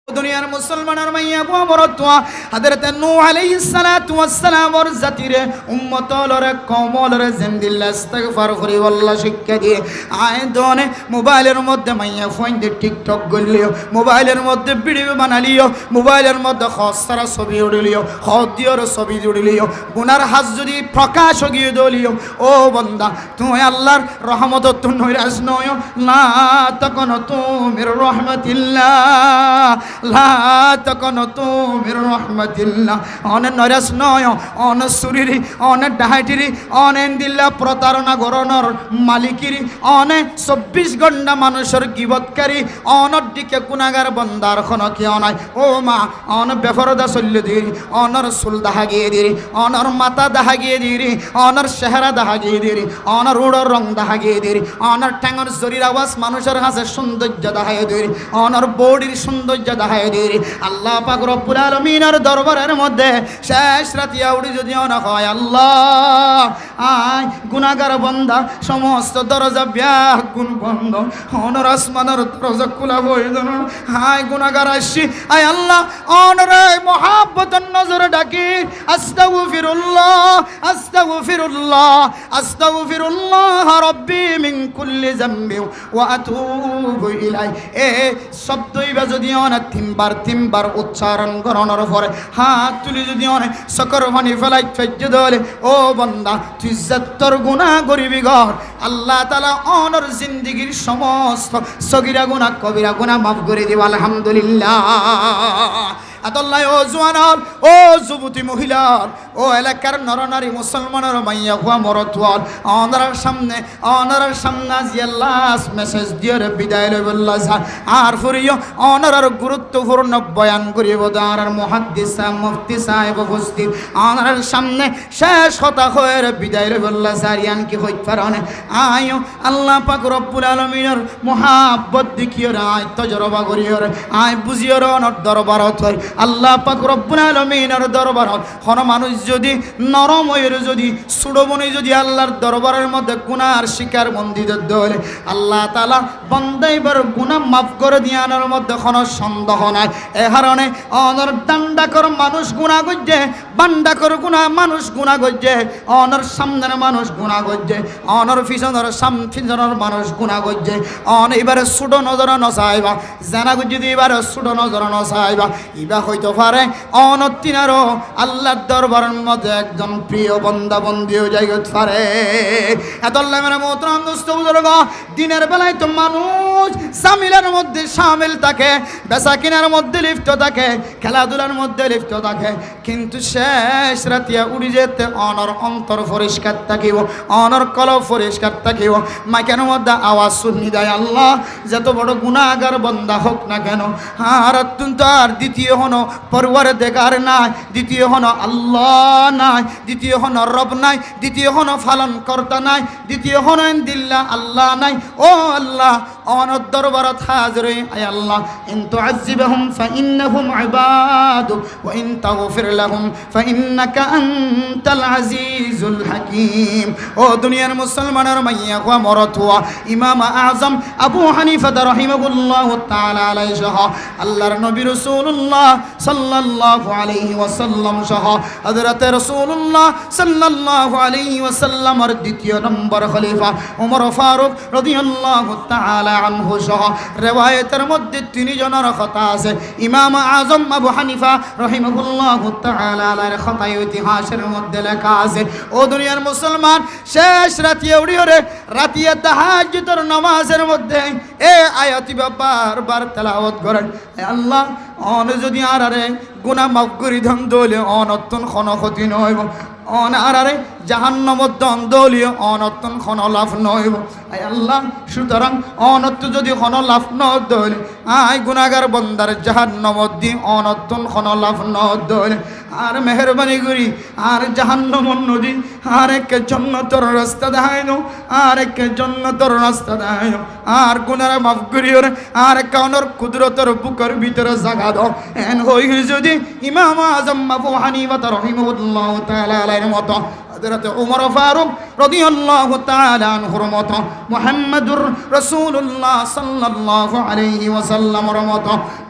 দুনিয়ার মুসলমানের মাইয়া গো মরতুয়া হযরত নূহ আলাইহিস সালাতু ওয়াস সালাম ওর জাতিরে উম্মতলরে কওমলরে জিন্দিল্লাহ ইস্তিগফার করি আল্লাহ শিক্ষা দিয়ে আয় দনে মোবাইলের মধ্যে মাইয়া ফোন দিয়ে টিকটক গলিও মোবাইলের মধ্যে ভিডিও বানালিও মোবাইলের মধ্যে খসরা ছবি উড়লিও খদিয়র ছবি উড়লিও গুনার হাজ যদি প্রকাশ গিয়ে দলিও ও বান্দা তুই আল্লাহর রহমত তুই নৈরাজ নয় লা তাকুনতু মির রাহমাতিল্লাহ লা তাকুনতু মির রাহমাতিল্লাহ অনে নৈরাজ নয় অন সুরিরি অনে ডাহাইটিরি অনে দিল্লা প্রতারণা গরনর মালিকিরি অনে 24 ঘন্টা মানুষের গিবতকারী অনর দিকে গুনাহগার বান্দার কোন কি অনাই ও মা অন বেফরদা চল্লি দিরি অনর সুল দাহাগিয়ে দিরি অনর মাথা দাহাগিয়ে দিরি অনর চেহারা দাহাগিয়ে দিরি অনর উড়র রং দাহাগিয়ে দিরি অনর ঠ্যাঙর জরির আওয়াজ মানুষের কাছে সৌন্দর্য দাহাগিয়ে দিরি অনর বডির সৌন্দর্য দাহাগিয়ে দিরি আল্লাহ পাক রব্বুল আলামিনের দরবারের মধ্যে শেষ রাতিয়া উড়ি যদি অনা হয় আল্লাহ আয় গুনাহগার বান্দা সমস্ত দরজা ব্যাগ গুণ বন্ধ অনর আসমানের দরজা খোলা হয়ে যেন হায় গুনাহগার আসি আয় আল্লাহ অনরে মহাব্বতের নজর ডাকি আস্তাগফিরুল্লাহ আস্তাগফিরুল্লাহ আস্তাগফিরুল্লাহ রাব্বি মিন কুল্লি যামবি ওয়া আতুবু ইলাই এ শব্দই বা যদি অনেক তিনবার উচ্চারণ করানোর পরে হাত তুলি যদি অনেক সকর পানি ফেলাই ফেজ্জ দলে ও বান্দা তুই যতর গুনাহ করিবি ঘর আল্লাহ তাআলা অনর জিন্দেগীর সমস্ত সগীরা গুনাহ কবিরা গুনাহ মাফ করে দিব আলহামদুলিল্লাহ আল্লাহ ও জওয়ান ও যুবতী মহিলা ও এলাকার নরনারী মুসলমানের মাইয়া হুয়া মরতুয়াল অনার সামনে জিয়াল্লাহ মেসেজ দিয়ে বিদায় লই বললা আর ফুরিও অনার গুরুত্বপূর্ণ বয়ান করিব দার মুহাদ্দিস মুফতি সাহেব উপস্থিত অনার সামনে শেষ কথা হয়ে বিদায় লই বললা সারিয়ান কি হইত পারনে আয়ো আল্লাহ পাক রব্বুল আলামিনের মুহাব্বত দেখিও আয় তজরবা করিও আয় বুঝিও অনর দরবারত আল্লাহ পাক রব্বুল আলামিনের দরবারত কোন মানুষ যদি নরম হয়ে যদি সুড়বনি যদি আল্লাহর দরবারের মধ্যে গুনার শিকার বন্দিত দলে আল্লাহ তাআলা বান্দাইবার গুনাহ মাফ করে দিয়ানোর মধ্যে কোনো সন্দেহ নাই এ কারণে অনর দান্ডাকর মানুষ গুনাহ করছে বান্ডাকর গুনাহ মানুষ গুনাহ করছে অনর সামনের মানুষ গুনাহ করছে অনর পিছনের মানুষ গুনাহ করছে অন এবারে সুড়ো নজর নসাইবা জানা যদি এবারে সুড়ো নজর নসাইবা ইবা হইতে পারে অনতিনারও আল্লাহর দরবারের মধ্যে একজন প্রিয় বান্দা বন্দী হয়ে যাইতে পারে এতল্লাহ মেরা মোহতারাম দোস্ত বুজুর্গ দিনের বেলায় তো মানুষ জামিলের মধ্যে শামিল থাকে বেচা কিনার মধ্যে লিপ্ত থাকে খেলাধুলার মধ্যে লিপ্ত থাকে কিন্তু শেষ রাতিয়া উড়ি যেতে অনর অন্তর পরিষ্কার থাকিব অনর কলব পরিষ্কার থাকিব মাইকের মধ্যে আওয়াজ শুনি দেয় আল্লাহ যত বড় গুনাহগার বান্দা হোক না কেন আর অত্যন্ত আর দ্বিতীয় হনো পরওয়ারদিগার নাই দ্বিতীয় হনো আল্লাহ নাই দ্বিতীয় হনো রব নাই দ্বিতীয় হনো পালন কর্তা নাই দ্বিতীয় হনো দিল্লা আল্লাহ নাই ও আল্লাহ অনর দরবারত হাজির আয় আল্লাহ ইন তুআযিবহুম ফাইন্নাহুম ইবাদুক ওয়া ইন তাগফির লাহুম ফাইন্নাকা আনতাল আজিজুল হাকীম ও দুনিয়ার মুসলমানের মাইয়া ওয়া মরতুয়া ইমাম আযম আবু হানিফা রাহিমাহুল্লাহু তাআলা আলাইহি সহ আল্লাহর নবী রাসূলুল্লাহ সাল্লাল্লাহু আলাইহি ওয়াসাল্লাম সহ হযরত রাসূলুল্লাহ সাল্লাল্লাহু আলাইহি ওয়াসাল্লামের দ্বিতীয় নম্বর খলিফা ওমর ফারুক রাদিয়াল্লাহু তাআলা আনহু সহ riwayতের মধ্যে তিন জনের কথা আছে ইমাম আযম আবু হানিফা রাহিমাহুল্লাহু তাআলা আলার খাতায় ইতিহাসের মধ্যে লেখা আছে ও দুনিয়ার মুসলমান শেষ রাতে উড়িওরে রাতিয়া তাহাজ্জুদের নামাজের মধ্যে এ আয়াতি বারবার তেলাওয়াত করেন আল্লাহ অন যদি আরে গুনাহ মাফ করি ধন দলে অনতন কোন ক্ষতি নয় অন আরে জাহান্নামত দন দলীয় অনতন কোন লাভ নয় আয় আল্লাহ সুতরাং অনত যদি কোন লাভ ন দলে আয় গুনাহগার বান্দার জাহান্নামত দি অনতন কোন লাভ ন দলে আর মেহেরবানি করি আর জাহান্নামত নদী আর এক জান্নাতের রাস্তা দেখাই দাও আর এক জান্নাতের রাস্তা দেখাই দাও আর গুনাহ মাফ করিও আর কাউনের কুদরতের বুকের ভিতরে জায়গা দাও এন হই যদি ইমাম আযম আবু হানিফা রাহিমাহুল্লাহু তাআলা আলাইহির মতো হযরত ওমর ফারুক রাদিয়াল্লাহু তাআলা আনহুর মত মুহাম্মাদুর রাসূলুল্লাহ সাল্লাল্লাহু আলাইহি ওয়াসাল্লামের মত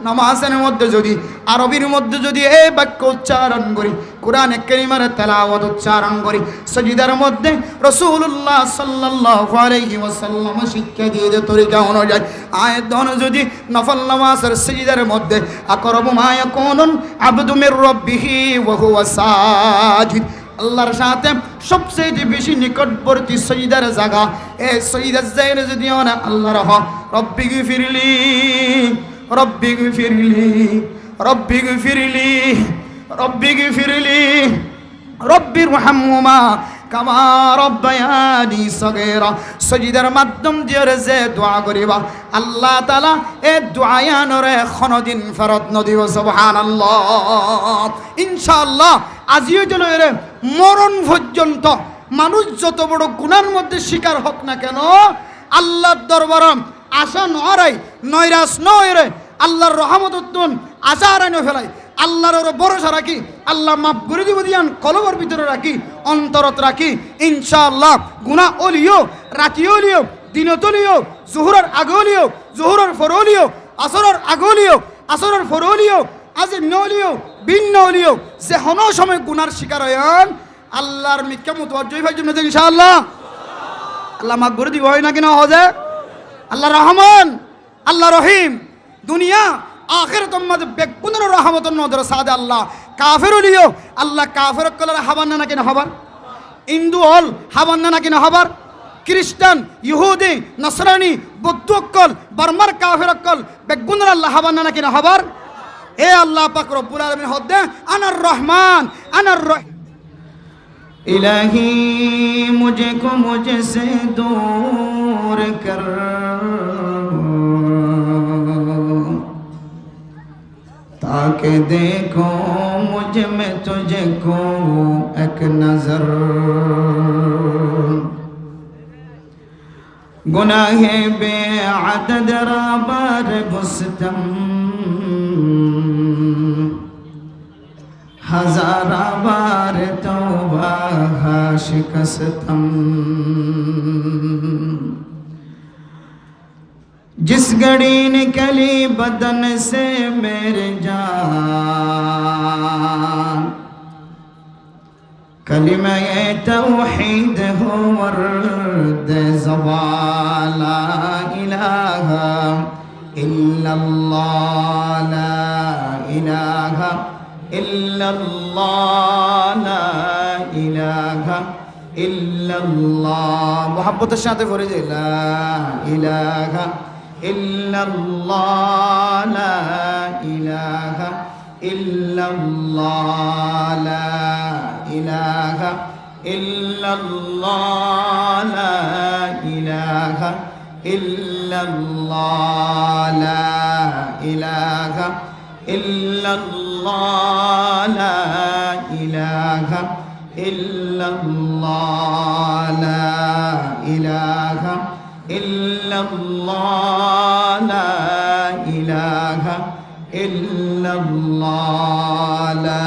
নামাজের মধ্যে যদি আরবির মধ্যে যদি এই বাক্য উচ্চারণ করি, কোরআনে কারীমের তেলাওয়াত উচ্চারণ করি, সাজদার মধ্যে রাসূলুল্লাহ সাল্লাল্লাহু আলাইহি ওয়াসাল্লাম শিক্ষা দিয়ে যে তরিকা অনুযায়ী আয়াত যদি নফল নামাজের সাজদার মধ্যে আকরাবু মা ইয়াকুনুন আবদু মির রাব্বিহি ওয়া হুয়া সাজিদ, আল্লাহর সাথে সবচেয়ে বেশি নিকটবর্তী সাজদার জায়গা, এই সাজদার জায়গা যদি না আল্লাহ রহ রব্বি গফিরলি রব্বি গফিরলি রব্বি গফিরলি রব্বি গফিরলি রব্বির রহমহুমা কামা রব্বায়ানি সগীরা, সাজদার মাধ্যম দিয়ে যে দোয়া করিবা আল্লাহ তাআলা এই দোয়ায়ানরে কোনদিন ফেরত নদিব। সুবহানাল্লাহ। ইনশাআল্লাহ আজিও যেন এর মরণ পর্যন্ত মানুষ যত বড় গুনার মধ্যে শিকার হোক না কেন, আল্লাহর দরবারে আশা নয় নৈরাশ নয় রে, আল্লাহর রহমতুন আশা আরানো ফেলাই, আল্লাহর ভরসা রাখি, আল্লাহ মাফ করে দিব দিয়ান কলবের ভিতরে রাখি, অন্তরত রাখি। ইনশাআল্লাহ গুনাহ ওলিও রাতি ওলিও দিনত ওলিও জোহরের আগে ওলিও জোহরের পরে ওলিও আসরের আগে ওলিও আসরের পরে ওলিও আজ নলিও ভিন্ন ওলিও যে হন সময় গুনার শিকার হন আল্লাহর মিথ্যা মুতওয়াজ্জিহ ভাই জন্য ইনশাআল্লাহ আল্লাহ মাফ করে দিব। হয় না কিনা হজে আল্লাহ রহমান আল্লাহ রহিম, দুনিয়া আখিরাতের মধ্যে বেগুনের রহমতের নজর সাদে আল্লাহ কাফের হলিও আল্লাহ কাফের কলার হাবান না কিনা হবার, হিন্দু হল হাবান না কিনা হবার, খ্রিস্টান ইহুদি নসরানি বৌদ্ধ অক্কল বার্মার কাফের অক্কল বেগুনের আল্লাহ হাবান না কিনা হবার। এ আল্লাহ পাক রব্বুল আলামিন হদ্দে আনার রহমান আনার রহিম। ইলাহি মুঝকো মুঝসে দূর কর ताकि देखो मुझ में तुझको एक नजर, गुनाहे बेअदद राबर बुस्तम हजारा बार तौबा शिकस्तम, जिस घड़ी निकली बदन से मेरे जान, कलिमा ये तौहीद हो वर्द ज़बान, ला इलाहा इल्लल्लाह ला इलाहा इल्लल्लाह ला इलाहा इल्लल्लाह। मोहब्बतेर साथे पढ़े जे ला इलाहा इल्लल्लाह ला इलाहा इल्लल्लाह ला इलाहा इल्लल्लाह ला इलाहा इल्लल्लाह ला इलाहा इल्लल्लाह ला इलाहा इल्लल्लाह ला इलाहा इल्लल्लाह ला इलाहा इल्लल्लाह ला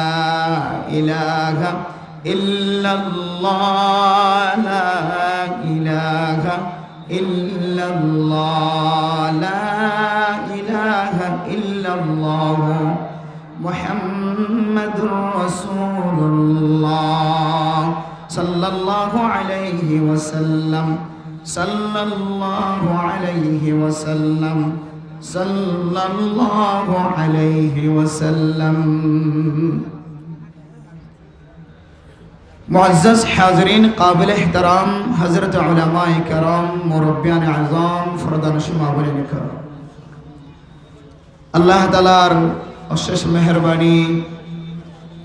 इलाहा इल्लल्लाह ला इलाहा इल्लल्लाह ला इलाहा इल्लल्लाह मुहम्मदुर रसूलुल्लाह सल्लल्लाहु अलैहि वसल्लम सल्लल्लाहु अलैहि वसल्लम सल्लल्लाहु अलैहि वसल्लम। मुअज़्ज़ज़ हाज़रीन काबिल एहतराम हज़रत उलमाए कराम मुरब्बियान आज़ाम फरदानशी माबूलिन कराम, আল্লাহ তাআলার অশেষ মেহেরবানি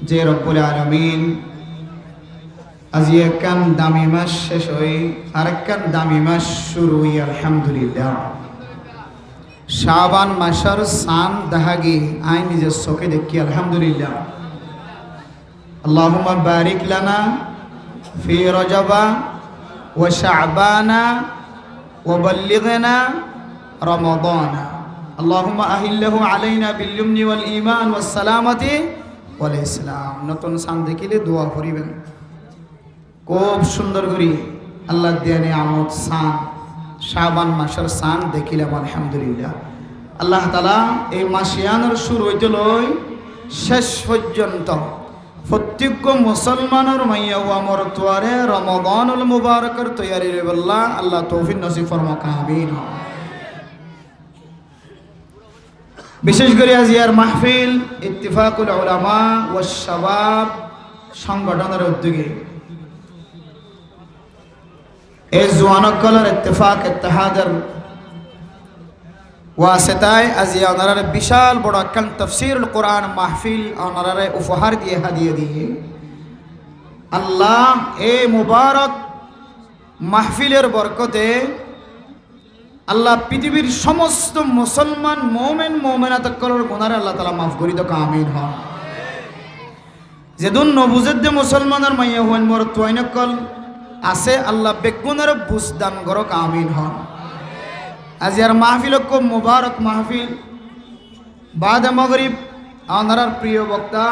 যে রব্বুল আলামিন আজ একখান দামি মাস শেষ হয়ে আরেকখান দামি মাস শুরু হই আলহামদুলিল্লাহ। শাবান মাসের সান দাহাগি আই নিজের চোখে দেখি আলহামদুলিল্লাহ। আল্লাহুম্মা বারিক লানা ফি রজবা ওয়া শাবানা ওয়া বাল্লিগনা রমাদানা, আল্লাহুম্মা আহিল্লাহু আলাইনা বিল ইমনি ওয়াল ঈমান ওয়াস সালামাতি ওয়াল ইসলাম। নতুন সান দেখিলে দোয়া করিবেন। খুব সুন্দর করি আল্লাহ দিয়া নিয়ামত সান শাবান মাসের সান দেখিলাম আলহামদুলিল্লাহ। আল্লাহ তাআলা এই মাসিয়ানোর শুরু হইতে লই শেষ পর্যন্ত প্রত্যেক মুসলমানের মাইয়া ও আমর তোয়ারে রমাদানুল মুবারকের তৈয়ারি বল্লা আল্লাহ তৌফিক নসিব ফরমাক আমিন। বিশেষ করে আজিয়ার মাহফিল ইত্তিফাকুল উলামা ওয়াস শাবাব সংগঠনের উদ্যোগে এই জওয়ানকলের ইত্তেফাক ইত্তেহাদের ওয়াসিতায় আজিয়া ওনারা বিশাল বড় একখান তাফসীরুল কোরআন মাহফিল ওনারা উপহার দিয়ে হাদিয়া দিয়ে আল্লাহ এই মুবারক মাহফিলের বরকতে আল্লাহ পৃথিবীর সমস্ত মুসলমান মোমেন মোমেনাতকলের গুনাহ আল্লাহ তাআলা মাফ করি দাও আমিন। হ যেদুন নবুজেদ্দে মুসলমানের মাইয়া হন মোর তোয়াইনকল আছে আল্লাহ বেগুনের বুঝদান করক আমিন। হন আজি আর মাহফিল খুব মুবারক মাহফিল বাদে মাগরিব ওনার প্রিয় বক্তা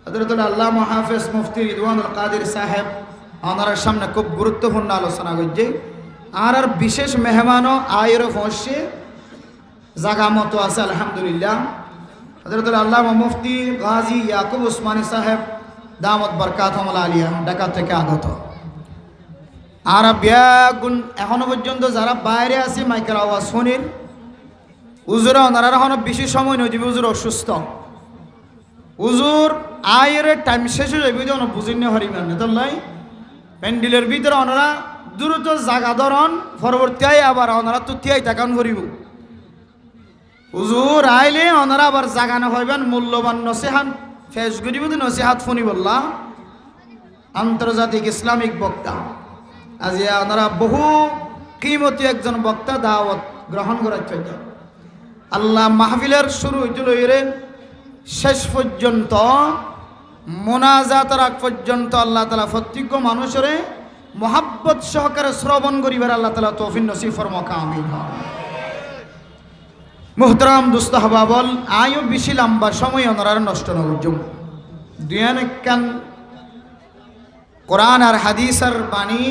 হযরতুল আল্লামা হাফেজ মুফতি রিদওয়ানুল কাদের সাহেব ওনার সামনে খুব গুরুত্বপূর্ণ আলোচনা করছে। আর বিশেষ মেহমানও আয়ের পৌঁছে জায়গা মতো আছে আলহামদুলিল্লাহ। হযরতুল আল্লামা মুফতি গাজী ইয়াকুব উসমানী সাহেব দামত বরকাতুহুল আলিয়া ঢাকা থেকে আগত। আর ব্যাগুন এখনো পর্যন্ত যারা বাইরে আছে মাইকের আওয়াজ শুনির হুজুর ওনারা এখনো বেশি সময় নয় দিবি হুজুর অসুস্থ হুজুর আয়ের টাইম শেষ হয়ে যাবে যেন বুঝিনি হরিমান তাই প্যান্ডেলের ভিতরে ওনারা দ্রুত জাগা ধরন পরবর্তী আবার ওনারা তো তিয়াই তাকান করিব হুজুর আইলে ওনারা আবার জাগানো হইবেন মূল্যবান নসিহাত ফেস করিব নসিহাত ফোনি বললা আন্তর্জাতিক ইসলামিক বক্তা আজি ওনারা বহু কিমতি একজন বক্তা দাওয়াত গ্রহণ করাচ্ছেন। আল্লাহ মাহফিলের শুরু হইছিল এরে শেষ পর্যন্ত মোনাজাত রাখ পর্যন্ত আল্লাহ তাআলা প্রত্যেক মানুষের মোহাব্বত সহকারে শ্রবণ করিবার আল্লাহ তাআলা তৌফিক নসিব ফরমাক আমিন। মুহতারাম দোস্ত হাবাবল আয়ও বেশি লম্বা সময় ওনারা নষ্ট না করজুম দুয়ান কান কোরআন আর হাদিসের বাণী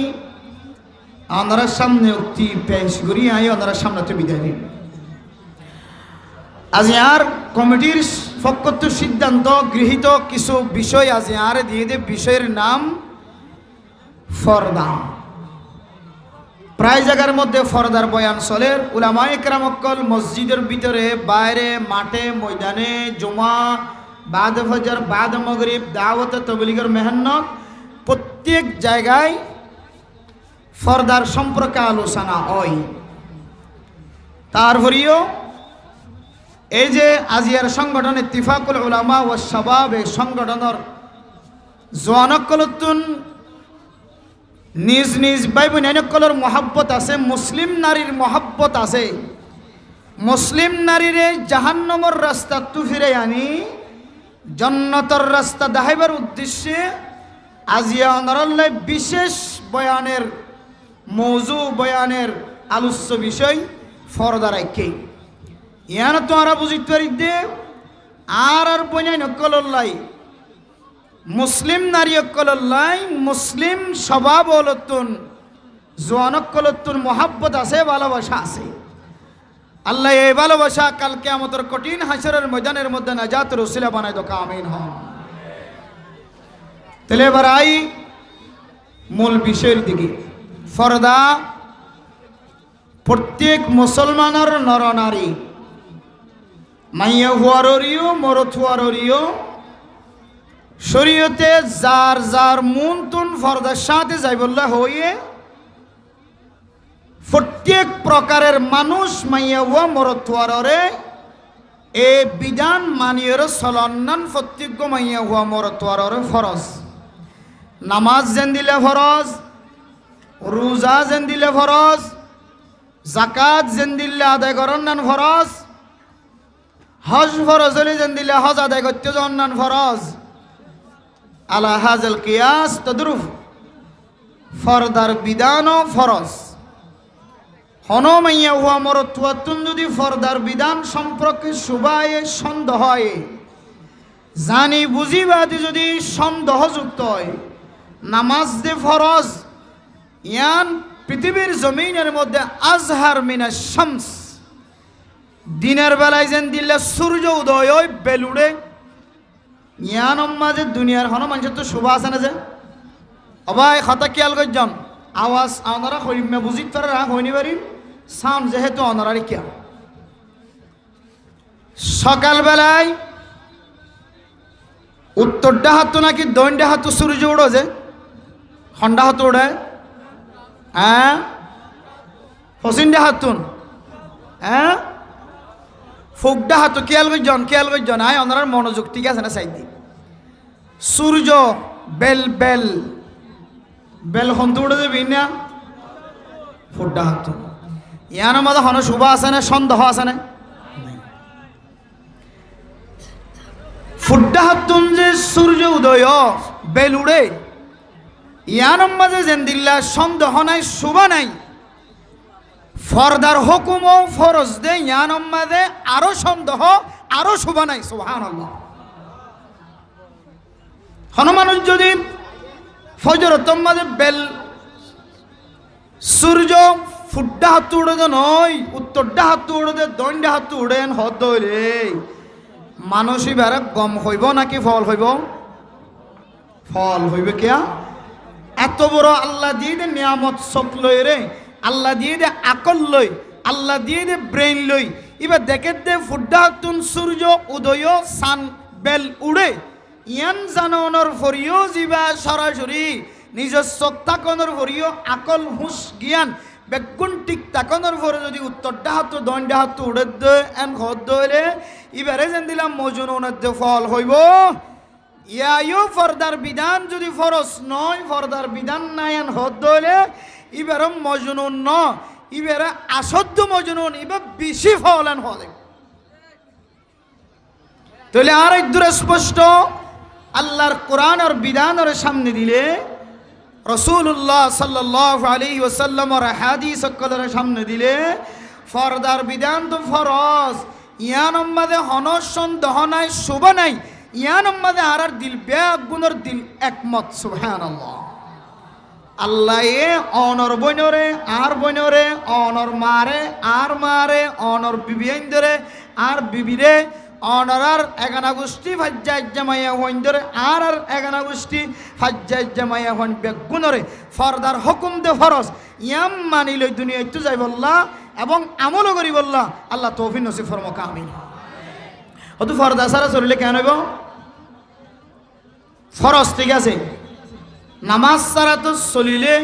ওনার সামনে উক্তি পেশ করি আই ওনার সামনে তো বিদায় নিন। আজ আর কমিটির পক্ষ সিদ্ধান্ত গৃহীত কিছু বিষয় আজ আর দিয়ে দে বিষয়ের নাম ফরদা। প্রায় জায়গার মধ্যে ফরদার বয়ান চলের উলামায়ে কেরাম অকল মসজিদের ভিতরে বাইরে মাঠে ময়দানে জুমা বাদ ফজর বাদ মাগরিব দাওয়াত তাবলীগের মেহনত প্রত্যেক জায়গায় ফরদার সম্পর্কে আলোচনা হয়। তারপরেও এই যে আজিয়ার সংগঠন ইত্তিফাকুল উলামা ওয়াস শাবাব এই সংগঠনের জওয়ানকলতুন নিজ নিজ ভাই বোনকলের মহাব্বত আছে মুসলিম নারীর মহাব্বত আছে মুসলিম নারীরে জাহান্নামের রাস্তা তু ফিরে আনি জান্নাতের রাস্তা দেখাইবার উদ্দেশ্যে আজিয়া অনরাল্লাহ বিশেষ বয়ানের মৌজু বয়ানের আলোচ্য বিষয় ফরদা রাখে ইয়ান তো আরা বুঝিতে পারি দে আর বইনাই নকলল্লাই মুসলিম নারী অকলল্লাই মুসলিম স্বভাব অলতুন জোয়ানকলতুন মোহাব্বত আছে ভালোবাসা আছে আল্লাহ এই ভালোবাসা কাল কিয়ামতের কঠিন হাসরের ময়দানের মধ্যে নাজাতের ওসিলা বানাই দোকা আমিন। হ তাহলে এবার আই মূল বিষয়ের দিকে। ফরদা প্রত্যেক মুসলমানের নর নারী মাইয়া হুয়ারিও মরত হুয়ারিও শরীয়তে যার যার মন তুন ফরদার সাথে যাই বললে হইয়ে প্রত্যেক প্রকারের মানুষ মাইয়া হুয়া মরত হুয়ারে এ বিধান মানিয়ের চলন্নান প্রত্যেক মাইয়া হুয়া মরত হুয়ারে ফরজ নামাজ যেন দিলে ফরজ রোজা যেন দিলে ফরজ জাকাত যেন দিলে আদায় করন্নান ফরজ হজ ফরজ হলে যেন দিলে হজ আদায় করতে জন্নান ফরজ আলা হাজাল কিয়াস তদরুফ ফরদার বিধানও ফরজ হনমাইয়া হুয়া মরতুয়াতুন যদি ফরদার বিধান সম্পর্কে সুবায়ে সন্দেহ হয় জানি বুঝিবাদি যদি সন্দেহযুক্ত হয় নামাজ যে ফরজ ইয়ান পৃথিবীর জমিনের মধ্যে আজহার মিনাশ শামস, দিনের বেলায় যেন দিলে সূর্য উদয় হয় বেলুড়ে ইয়ান মাঝে দুনিয়ার হন মানুষের তো শুভ আছে না যে অবাই কথা খেয়াল করছেন আওয়াজ আপনারা করিমে বুঝিত পারে হইনি পারি সাউন্ড যেহেতু অনারারি খেয়াল সকালবেলায় উত্তরটা হাত নাকি দৈনটা হাত সূর্য উড়ো যে হন্ডা হাত উড়ে হ্যাঁ পশ্চিমটা হাতুন হ্যাঁ ফুকডা হাত খেয়াল করজন আয় ওনার মনোযোগ ঠিক আছে না সাইদি সূর্য বেল বেল বেল হন্তু উড়ে যাবি না ফুকডা হাত ইয়ার মধ্যে হন শুভ আছে না সন্দেহ আছে না ফুড্ডা হাতুন যে সূর্য উদয় বেল উড়ে ইয়ার মাঝে যেন দিল্লা সন্দেহ নাই শুভ নাই ফরদার হুকুম ও ফরজ দে ইয়ার মাঝে আরো সন্দেহ আরো শুভ নাই সুবহানাল্লাহ হনুমানুষ যদি ফজর মাঝে বেল সূর্য ফুড্ডা হাত উড়ে দে নয় উত্তরডা হাত উড়ে দে দণ্ডা হাত উড়েন হদ রে মানুষই বেড়ে গম হইব নাকি ফল হইব ফল হইবে কিয়া এত বড় আল্লাহ দিয়ে দে নিয়ামত চোখ লই রে আল্লাহ দিয়ে দে আকল লই আল্লাহ দিয়ে দে ব্রেইন লই এবার দেখে দে ফুড্ডা তুন সূর্য উদয় সান বেল উড়ে ইয়ান জানর ফরিও যিবা সরাসরি নিজের চোখ তাকনের ফরিও আকল হুঁশ জ্ঞান বেগুন টিক তাকনের ফরে যদি উত্তরটা হাত দণ্ডা হাত উড়ে দে এন হদ দইলে এবারে যেন দিলাম মজনুনের দে ফল হইব ইয়ায়ু ফরদার বিধান যদি ফরজ নয় ফরদার বিধান নাই এন হদ দইলে এবারে মজনুন ন এবারে আসদ্য মজনুন এবার বেশি ফল এন হলে তাহলে আর এক দূরে স্পষ্ট আল্লাহর কোরআন আর বিধানের সামনে দিলে রাসূলুল্লাহ সাল্লাল্লাহু আলাইহি ওয়াসাল্লামের হাদিস সকলের সামনে দিলে ফরদার বিধান তো ফরজ ইয়ান মাঝে হনস সন্দেহ নাই শুভ নাই ইয়ান মাঝে আর দিল ব্যাগ গুণর দিল একমত সুবহানাল্লাহ আল্লাহ এ অনর বইনরে আর বইনরে অনর মারে আর মারে অনর বিবিয়াইন ধরে আর বিবিরে অনরার এগানা গোষ্ঠী ফাজ্জায় জামাইয়া হইন ধরে আর এগানা গোষ্ঠী ফাজ্জায় জামাইয়া হইন বেগুনরে ফরদার হুকুম দে ফরজ ইয়াম মানি লই দুনিয়ায় তো যাই বললা এবং আমলও করি বললা আল্লাহ তৌফিক নসিব ফরমাক আমিন হয়তো ফরদা সারা চলিলে কেন হইব ফরজ ঠিক আছে নামাজ সারা তো চলিলে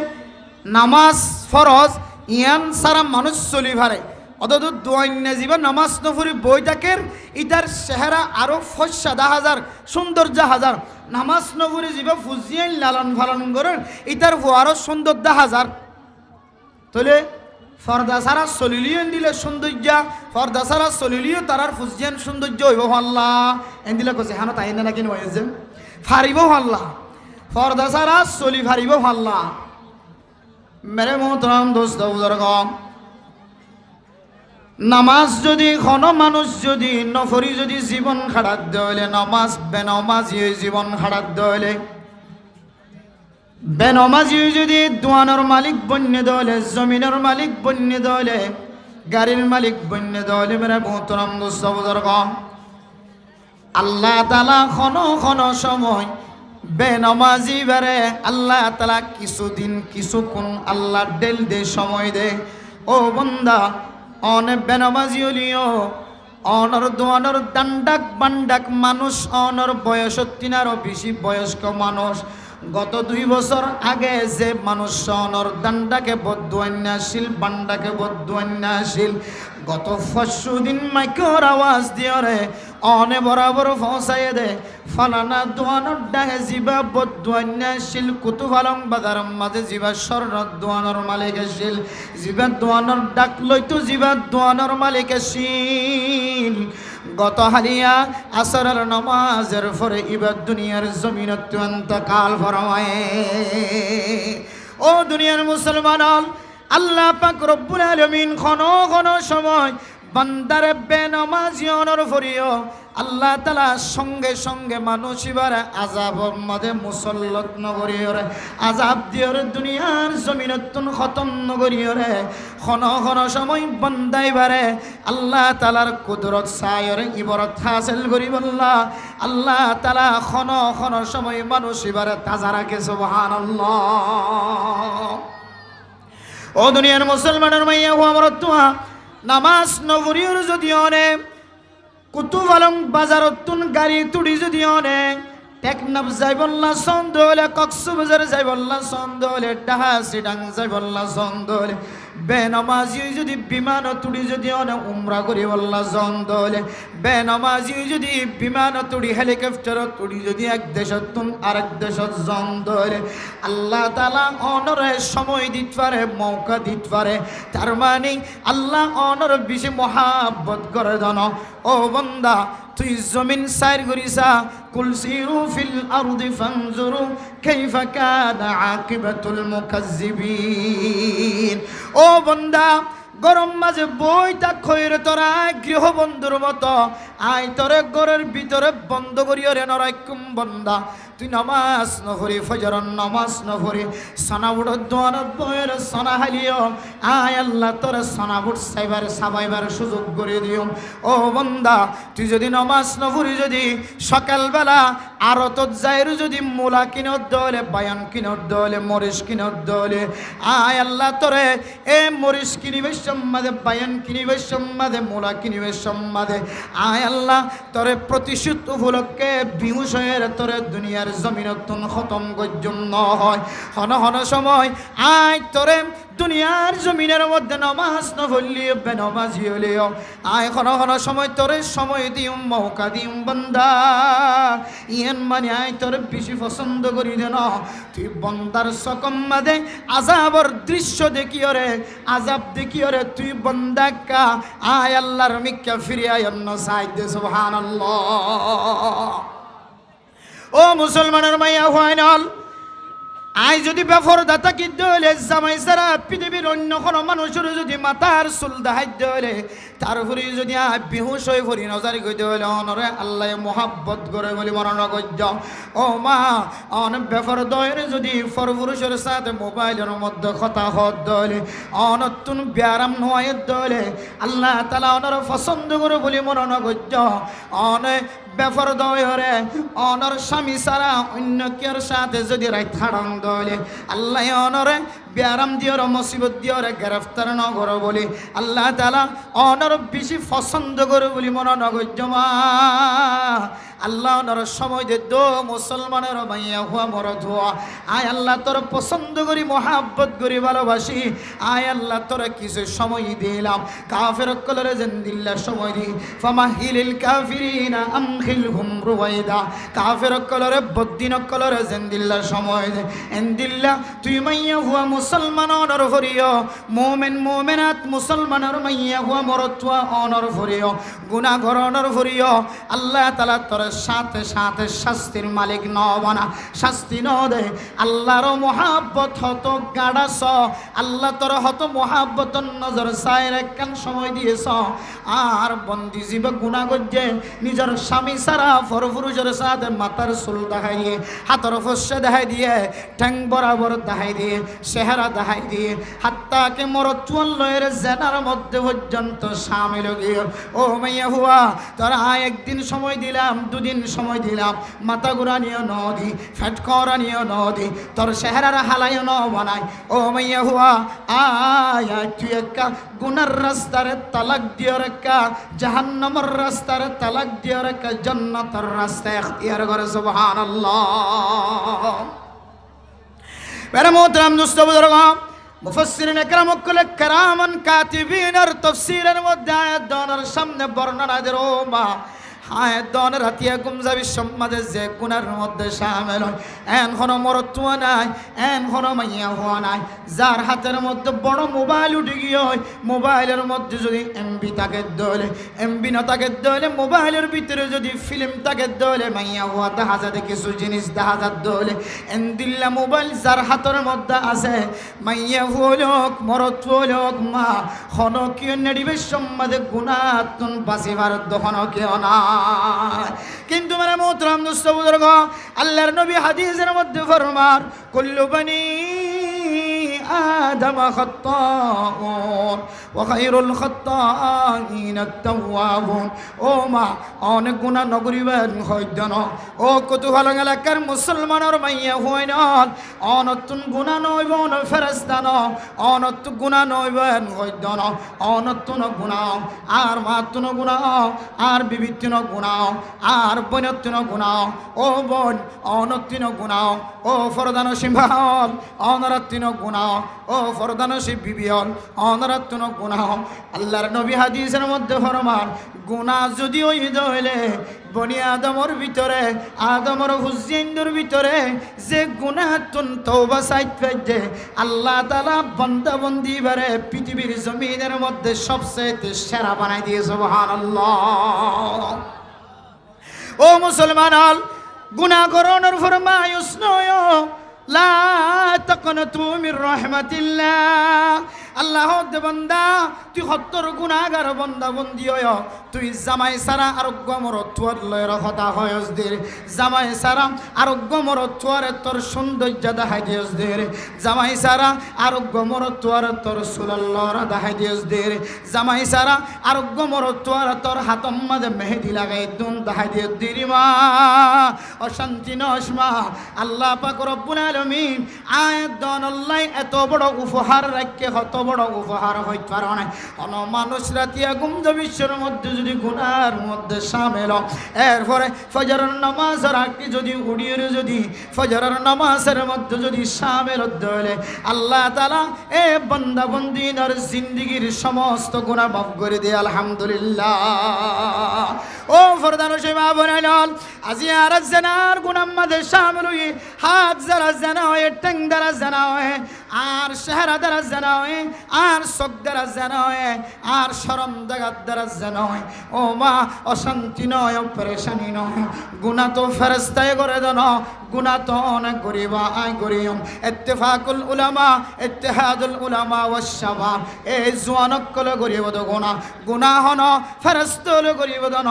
নামাজ ফরজ ইয়ান সারা মানুষ চলি ভারে অত দোয়াইন্যা জীবা নামাজ নফরি বই থাকের ইতার চেহারা আরো ফসাদা হাজার সৌন্দর্য হাজার নামাজ নফরি জীবা ফুজিয়াই লালন ফালন করেন ইতার আরো সৌন্দর্য হাজার তাহলে ফর্দা সারা চলিলিও দিলে সৌন্দর্য ফর্দা সারা চলিলিও তারার ফুজিয়ান সৌন্দর্য হইব আল্লাহ এন দিলে কছে হানো তাই না নাকি নয় যে ফারিব আল্লাহ ফর্দা সারা চলি ফারিব আল্লাহ মেরে মোহতরম দোস্ত বুজুর্গ নামাজ যদি ঘন মানুষ যদি নফরি যদি জীবন খাড়াত দইলে নামাজ বেনমাজি জীবন খাড়াত দইলে বেনমাজি যদি দোয়ানোর মালিক বন্য দইলে জমিনের মালিক বন্য দইলে গাড়ির মালিক বন্য দইলে মেরে মোহতরম দোস্ত বুজুর্গ আল্লাহ তাআলা খন সময় বেনমাজি বেরে আল্লাহ তাআলা কিছুদিন কিছুক্ষণ আল্লাহ ডেল দে সময় দে ও বন্দা অনে বেনমাজি হলিও অনর দোয়ানোর দান্ডাক বান্ডাক মানুষ অনর বয়স তিনারও বেশি বয়স্ক মানুষ গত 2 বছর আগে যে মানুষ অনর দান্ডাকে বদুয়ান্যাশীল বান্ডাকে বদুয়ান্যাশীল গত 5 দিন মাইকর আওয়াজ দিয়ে রে অনে বরাবর পৌঁছায় দে ফালানা দোয়ানোর ডাহে জিবা বদুয়ান্যাশীল কুতুফালং বাজার মাঝে জিবা স্বর্ণ দোয়ানোর মালিক আসিল জিবা দোয়ানোর ডাক লইতো জিবা দোয়ানোর মালিক আসিল গত হালিয়া আসরের নামাজের পরে ইবাদ দুনিয়ার জমিনত অন্তকাল ফরমায় ও দুনিয়ার মুসলমান আল্লাহ পাক রব্বুল আলামিন খন সময় বান্দারে বেনমাজি অনর ফরিও আল্লাহ তাআলা সঙ্গে সঙ্গে মানুষ এবার আযাবের মধ্যে মুসল্লত নগরীরে আযাব দিয়র দুনিয়ার জমিনতুন খতম নগরীরে খন খন সময় বন্দাইবারে আল্লাহ তাআলার কুদরত সায়র ইবারত হাসিল করিবল্লাহ আল্লাহ তাআলা খন খন সময় মানুষ এবার তাজা রাখে সুবহানাল্লাহ। ও দুনিয়ার মুসলমানের মাইয়া ও আমার তোয়া নামাজ নগরীর যদি অনেক কুতুব আলম বাজারতুন গাড়ি তুড়ি যদি অনেক টেকনাফ যাইবল্লা সন্দলে কক্সবাজার যাইবল্লা সন্দলে ডাহা সিডাং যাইবল্লা সন্দলে বেনামাজি যদি বিমান তুড়ি যদি অনেক উমরা করি বল্লা সন্দলে বেনামাজি যদি বিমান তুড়ি হেলিকপ্টার তুড়ি যদি এক দেশত তুন আরেক দেশত সন্দলে আল্লাহ তাআলা অনরে সময় দিতে পারে মৌকা দিতে পারে তার মানে আল্লাহ অনর বেশি মহাব্বত করে দানো। ও বান্দা তুই জমিন সাইর করিসা কুল সিরু ফিল আরদি ফানজুরু কাইফা কানা আকিবাতুল মুকাজ্জিবিন। ও বান্দা গরম মাঝে বইটা খৈর তোরা গৃহবন্ধুর মতো আই তোরে ঘরের ভিতরে বন্ধ করিও রে নরাইকুম বন্দা তুই নামাজ নফরি ফজর নামাজ নফরি সানাবুড় দোয়ার বইয়ের সানা হালিও আয় আল্লাহ তোরে সানাবুড় সাইবার সাবাইবার সুযোগ করে দিও। ও বন্দা তুই যদি নামাজ নফরি যদি সকালবেলা আরতত যাইরু যদি মূলা কিনত দলে বায়ান কিনত দলে মরিচ কিনত দলে আয় আল্লাহ তোরে এ মরিচ কিনিবে সম্মাদে বায়ান কিনিবে সম্মাদে মূলা কিনিবে সম্মাদে আয় আল্লাহ তোরে প্রতিশোধ উপলক্ষে বিহুষয়ের তোরে দুনিয়ার জমিনতুন খতম গজ্জন্য হয় হন হন সময় আয় তোরে দুনিয়ার জমিনের মধ্যে নামাজ নফলিও বেনামাজি হলিও আয় হন হন সময় তোরে সময় দিও মৌকা দিও বান্দা ইয়েন মানে আয় তোরে বেশি পছন্দ করি দেন তুই বন্দার সকম মাদে আযাবর দৃশ্য দেখিও রে আযাব দেখিও রে তুই বন্দাকা আয় আল্লাহর মিক্কা ফিরিয়া অন্য সাইদে সুবহানাল্লাহ। ও মুসলমানের মাইয়া ফাইনাল আই যদি বেফরদা থাকি দলে জামাই সারা পৃথিবীর অন্য কোনো মানুষের যদি মাথার চুল দেখাই দলে তারপরে যদি বেহুশ হয়ে পড়ি নজারি করতে হলে অনরে আল্লাহ মোহাব্বত করে বলি মরণ গজ্য। ও মা অন বেফরদয়ের যদি পরপুরুষের সাথে মোবাইলের মধ্যে কথা হত দলে অনতুন ব্যারাম নোয়ের দলে আল্লাহ তাআলা অনর পছন্দ করে বলি মরণ গজ্য। অনে বেফরদয়রে অনর স্বামী সারা অন্য কের সাথে যদি রাইত হারাম দলে আল্লাহ অনরে ব্যারাম দিয়র মুসিবত দিয়র গ্রেফতার নগর বলি আল্লাহ তাআলা অনর বেশি পছন্দ করে বলি মনে নগর মা আল্লাহ অনর সময় দে দো মুসলমানের মাইয়া হুয়া মরদ হুয়া আয় আল্লাহ তোর পছন্দ করি মহাব্বত করি ভালোবাসি আয় আল্লাহ তোর কিছু সময় দিলাম কাফের কলরে জিন্দিল্লা সময় দি ফামাহিলিল কাফিরিনা আমখিলহুম রুওয়াইদা কাফের কলরে বদ্দিন কলরে জিন্দিল্লা সময় দে এন্দিল্লা তুই মাইয়া হুয়া মুসলমান অনর ভরিও মুমিন মুমিনাত মুসলমানের মাইয়া হুয়া মরতুয়া অনর ভরিও গুনাহগার অনর ভরিও আল্লাহ তাআলা তোর সাথে সাথে শাস্তির মালিক ন বানা শাস্তি ন দে আল্লাহর মহাব্বত হত গাড়াস আল্লাহ তোর হত মহাব্বত নজর সাইর একখান সময় দিয়েছ আর বন্দি জীব গুনাহ করছে নিজের স্বামী সারা পরপুরুষের সাথে মাথার চুল দেখাই দিয়ে হাতের ফসে দেখাই দিয়ে ঠ্যাং বরাবর দেখাই দিয়ে চেহারা দেখাই দিয়ে হাত্তাকে মরদ চুয়াল্লয়ের জেনার মধ্যে পর্যন্ত সামিল গিয়ে। ও মাইয়া হুয়া তোরা একদিন সময় দিলাম দুদিন সময় দিলাম মাথা ঘুরানিও নদী ফ্যাট করানিও নদী তোর চেহারার হালাইও ন বানাই। ও মাইয়া হুয়া আয় তুই একা গুনার রাস্তারে তালাক দিও রেখা জাহান্নামের রাস্তারে তালাক দিও রেখা জান্নাতের রাস্তা ইখতিয়ার করে সুবহানাল্লাহ। मेरे मोहतरम दोस्तों बुजुर्गों मुफस्सिरीन इकराम कुल करामन कातिबीन और तफसीरन मध्य आयत दोनों सामने बर्णना दिरो मा আয় দন রাতিয়া গুমজাবি সম্মাদে যে গুনার মধ্যে শামিল হয় এন কোনো মরতুয়া নাই এন কোনো মাইয়া হওয়া নাই যার হাতের মধ্যে বড় মোবাইল উঠে গিয়ে হয় মোবাইলের মধ্যে যদি এমবি থাকে দলে এমবি না থাকে দলে মোবাইলের ভিতরে যদি ফিল্ম থাকে দলে মাইয়া হওয়া দেখা যায় কিছু জিনিস দেখা যায় দলে এন দিল্লা মোবাইল যার হাতের মধ্যে আছে মাইয়া হলোক মরতুয়া লোক মা হনকীয় নেডিবে সম্মাদে গুনাতুন বাসিবার দহন কেও না কিন্তু মানে মোহতরম দোস্ত বুজুর্গ, আল্লাহর নবী হাদিসের মধ্যে ফরমান কুল্লু বনি আদম খাত্তাউন ওয়া খায়রুল খাত্তাইন আত-তাওয়াবুন। ও মা, অনেক গুনাহ নগরিবেন হইদন। ও কতূহল এলাকার মুসলমানের মাইয়া হইন, অনতুন গুনাহ নইবন ফেরেশতান, অনতুন গুনাহ নইবেন হইদন, অনতুন গুনাহ আর মাতুন গুনাহ আর বিবিতিন গুনাহ আর বনতুন গুনাহ। ও বোন, অনতুন গুনাহ। ও ফরদান সিংহল অনরাত্তিন গুনাহ। ও ফরদান সি বিবিয়ল অনরাত্তিন গুনাহ। আল্লাহর নবী হাদিসের মধ্যে ফরমান গুনাহ যদি ওই হইলে বনি আদমর ভিতরে, আদমর হুসেইনদের ভিতরে যে গুনাহ তুন তওবা সাইত ফেজে আল্লাহ তাআলা বান্দা বন্দি বারে পৃথিবীর জমিনের মধ্যে সবচেয়ে সেরা বানাই দিয়ে সুবহানাল্লাহ। ও মুসলমান, গুনাহ করণের ফরমায়ুস নয় লা তাকনাতু মির রাহমাতিল্লাহ। আল্লাহ বান্দা তুই সত্তর গুনাহগার বান্দা বন্দি হয়, তুই জামাই সারা আরোগ্য মরত্বর লয়ের কথা হয়স দের। জামাই সারা আরোগ্য মরত্বর তোর সৌন্দর্য দেখাই দিয়স দের। জামাই সারা আরোগ্য মরত্বর তোর সুলাল্লর দেখাই দিয়স দের। জামাই সারা আরোগ্য মরত্বর তোর হাতম মাঝে মেহেদি লাগাই দুন দেখাই দিয়স দের। মা অশান্তি নসমা আল্লাহ পাক রব্বুল আলামিন আয়াত দন আল্লাহ এত বড় উপহার রাখকে কত বড় উপহার হইতে পারে না। অন মানুষ রাতিয়া গুমজ বিশ্বের মধ্যে যদি গুনার মধ্যে সামিল, এরপরে ফজরের নামাজের আগে যদি উড়িয়ে যদি ফজরের নামাজের মধ্যে যদি সামিল হলে আল্লাহ তাআলা এ বান্দা বন্দিনার জিন্দেগীর সমস্ত গুনাহ মাফ করে দেয় আলহামদুলিল্লাহ। ও ফরদান সেবা বনাইল আজি আর জানার গুনাহ মধ্যে সামিল হই, হাত যারা জানা হয়, ট্যাং দ্বারা জানা হয়, আর চেহারা দ্বারা জানা হয়, আর চোখ দ্বারা জানা হয়, আর শরম জাগাত দ্বারা জানা হয়। ও মা, অশান্তি নয়, পরেশানি নয়, গুনাহ তো ফেরেশতায় করে দেন, গুনাহ তো অনেক গরিব আয় গরিয়ম। ইত্তেফাকুল উলামা ইত্তেহাদুল উলামা ওয়াস শাবাব, এই জওয়ানক কলে গরিব তো গুনাহ, গুনাহ হন ফেরেশতালে গরিব দেন,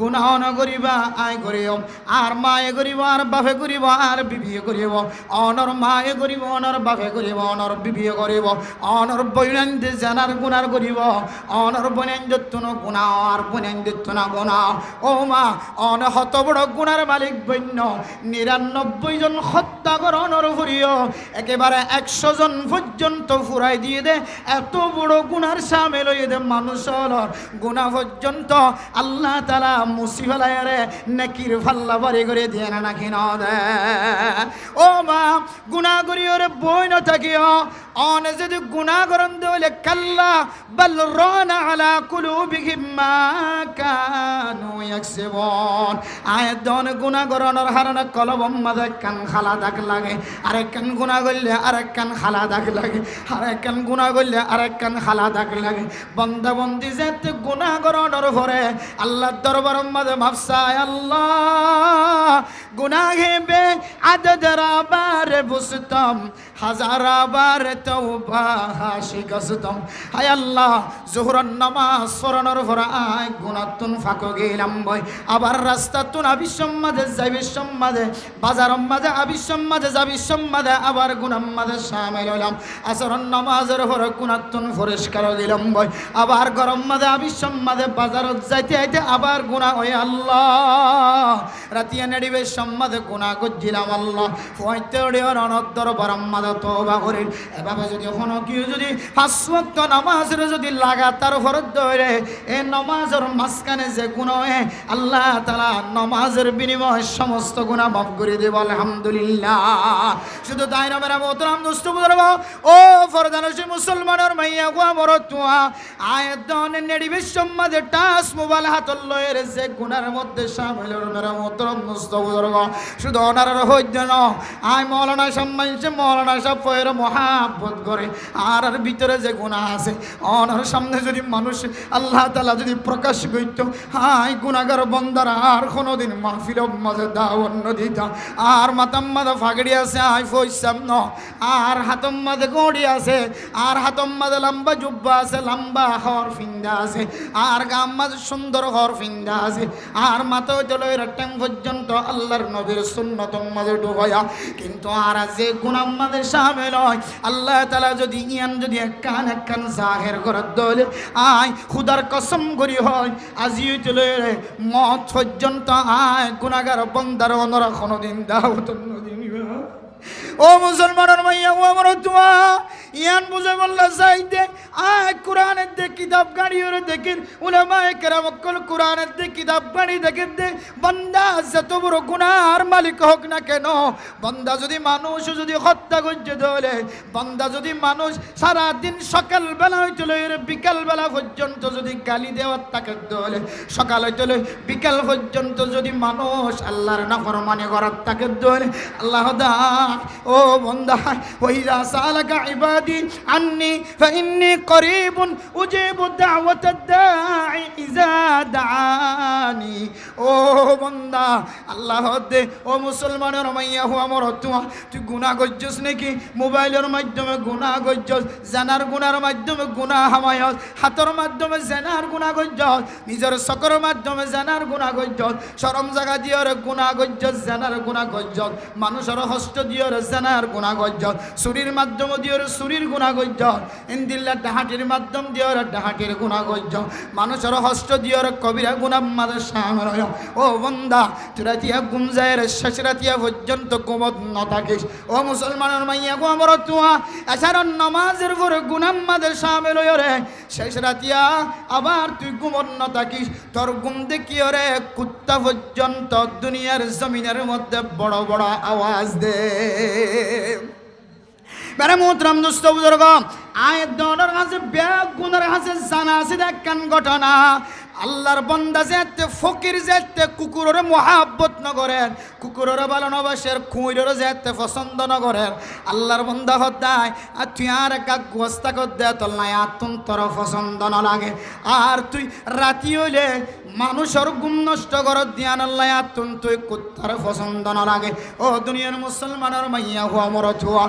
গুনাহ ন গরিবা আয় গরিয়ম। আর মায়ে গরিব, আর বাপে গরিব, আর বিবিয়ে গরিব। অনর মায়ে গরিব, অনর বাপে গরিব, অনর বিবিয়ে গরিব, অনর বৈনান্দ জানার গুনার গরিব, অনর বৈনান্দ তুন গুণা আর বৈনান্দ তুনা গুণা। ও মা, অন হত বড় গুণার মালিক বন্য ৯৯ জন হত্যা কর অনর ফুরিও একেবারে ১০০ জন পর্যন্ত ফুরাই দিয়ে দে। এত বড় গুনার সামিল হয়ে দে মানুষ গুণা পর্যন্ত আল্লাহ তাআলা মুসি ফেলায় রে নেকির ফাল্লা বাড়ি করে দিয়ে না নাকি না দে। ও মা, গুণা করি ওরে বই না থাকিও, অনে যদি গুনাহ করন দলে কাল্লা বাল রানা আলা কুলুবিহিম মা কানু ইয়াকসিবুন। আয়াত দন গুনাহ করনের হারনে কলবম মাঝে কান খালা দাগ লাগে, আরেক কান গুনাহ করলে আরেক কান খালা দাগ লাগে, আরেক কান গুনাহ করলে আরেক কান খালা দাগ লাগে। বান্দা বন্দি যেতে গুনাহ করনের পরে আল্লাহর দরবারের মাঝে মাফ চায়। আল্লাহ গুনাহে বে আদদ রাবার বুসতম হাজার বার তওবা হাসিগসতম। হায় আল্লাহ, জোহরের নামাজ সরণর ভরা আয় গুনাতুন ফাঁকো গেলাম বই, আবার রাস্তা তুন আবিশ্বম মাঝে যাইবিশ্বম মাঝে, বাজারম মাঝে আবিশ্বম মাঝে যাবিশ্বম মাঝে, আবার গুনাম মাঝে শামিল হইলাম। আসরের নামাজের ভরা গুনাতুন পরিষ্কার গেলাম বই, আবার গরম মাঝে আবিশ্বম মাঝে, বাজারত যাইতে আইতে আবার গুনাহ হয়। আল্লাহ রাতিয়া নেড়িবে সম্মাদে গুনাহ করছিলাম। আল্লাহ ফয়তে অনদ্দর বরম মাঝে তওবা করি। এভাবে যদি কোনো কেউ যদি ৫ ওয়াক্ত নামাজের যদি লাগাতার ফরজ ধরে এই নামাজের মাঝখানে যে গুনাহ হয় আল্লাহ তাআলা নামাজের বিনিময়ে সমস্ত গুনাহ মাফ করে দেব আলহামদুলিল্লাহ। শুধু তাই না মেরা মোহতারাম দোস্ত বুজুর্গ, ও ফরদানশী মুসলমানের মাইয়া গোয়া মরতুয়া আয়াত দনে নেড়িবে সম্মাদে টাস মোবাইল হাতল লয়ের যে গুনার মধ্যে শামিল মেরা মোহতরম মুস্তফা শুধু ওনার হইত ন আই মৌলানা সম্মানছে মৌলানা সাহেব ফয়ের মহাব্বত করে আর ভিতরে যে গুনাহ আছে ওনার সামনে যদি মানুষ আল্লাহ তাআলা যদি প্রকাশ করত হাই গুনাহগার বান্দারা আর কোনোদিন মাহফিল মাঝে দাওয়ান্ন দিতা আর মাতাম মাদা ফাগড়ি আছে আই ফইসাম ন আর হাতম মাঝে গড়ি আছে আর হাতম মাঝে লম্বা জুব্বা আছে লম্বা হর ফিন্দা আছে আর গাম মাঝে সুন্দর হর ফিন্দা আছে আর মাথা চলে রাটাং পর্যন্ত আল্লাহর নবীর সুন্নত মাঝে ডুবায়া কিন্তু আর যে গুনাহ মাঝে শামিল হয় আল্লাহ তাআলা যদি ইয়ান যদি কান জাহির করে দলে আয় খুদার কসম করি হয় আজিও চলে মত পর্যন্ত আয় গুনাহগার বান্দার ওনারা কোনোদিন দাওয়াত দিবে ও মুসলমানের মাইয়া ও আমার দোয়া ইয়ান বুঝে বললা চাইতে আয় কোরআনের দে কিতাব গাড়ি ওরে দেখেন উলামায়ে কেরাম কল কোরআনের দে কিতাব গাড়ি দেখেন দে বান্দা যত বড় গুনাহর মালিক হোক না কেন বান্দা যদি মানুষ যদি হত্যা করতে দলে বান্দা যদি মানুষ সারা দিন সকাল বেলা হইতে বিকাল বেলা পর্যন্ত যদি গালি দেওয়ার তাকে দলে সকাল হইতে বিকাল পর্যন্ত যদি মানুষ আল্লাহর নাফরমানি করার তাকে দলে আল্লাহ দা ও বান্দা ওইরা সালাকা ইবাদি আন্নি ফাইন্নী করিবুন উজিবু দাওয়াতাদ দাঈ ইযা দাআনি ও বান্দা আল্লাহ দে ও মুসলমানের মাইয়া হো আমার তুই গুনাহ করছস নাকি মোবাইলের মাধ্যমে গুনাহ করছস জানার গুনার মাধ্যমে গুনাহ হামায়ত হাতের মাধ্যমে জানার গুনাহ করছস নিজের চকুর মাধ্যমে জানার গুনাহ করছস শরম জায়গা দিয়ে গুনাহ করছস জানার গুনাহ করছস মানুষের হস্ত দিয়ে জানার গুনাহ করছস শরীর মাধ্যমে দিয়ে শরীর গুনাহ করছস ইনদিল্লা ডাহাটির মাধ্যম দিয়ে ডাহাটির গুনাহ করছস মানুষের হস্ত দিয়ে কবিরা গুনাহ মাঝে শামিল হয় ও বান্দা তোরা দিয়া গুমজায়ের শেষ রাতিয়া পর্যন্ত কুমত ন থাকিস ও মুসলমানের মাইয়া গো আমার তুয়া এছাড়া নামাজের পরে গুনাহ মাঝে শামিল হই রে শেষ রাতিয়া আবার তুই কুমত ন থাকিস তোর গুম দেখিও রে কুত্তা পর্যন্ত দুনিয়ার জমিনের মধ্যে বড় বড় আওয়াজ দে মেরে মোহতরম দোস্ত বুজুর্গ আয়াত দনের কাছে ব্যাগ গুনার কাছে জানা আছে দেখেন ঘটনা আল্লাহর বান্দা যেতে ফকির যেতে কুকুরের মহাব্বত ন করেন কুকুরের ভালোবাসার খুঁড়ের যেতে পছন্দ ন করেন আল্লাহর বান্দা হতায় আর তুই আর একা গোস্তা কর দে তোর নাই আতুন তোর পছন্দ ন লাগে আর তুই রাতি হইলে মানুষের গুম নষ্ট কর দিয়ান আল্লাহ আতুন তুই কুত্তার পছন্দ ন লাগে ও দুনিয়ার মুসলমানের মাইয়া হো আমার ছোয়া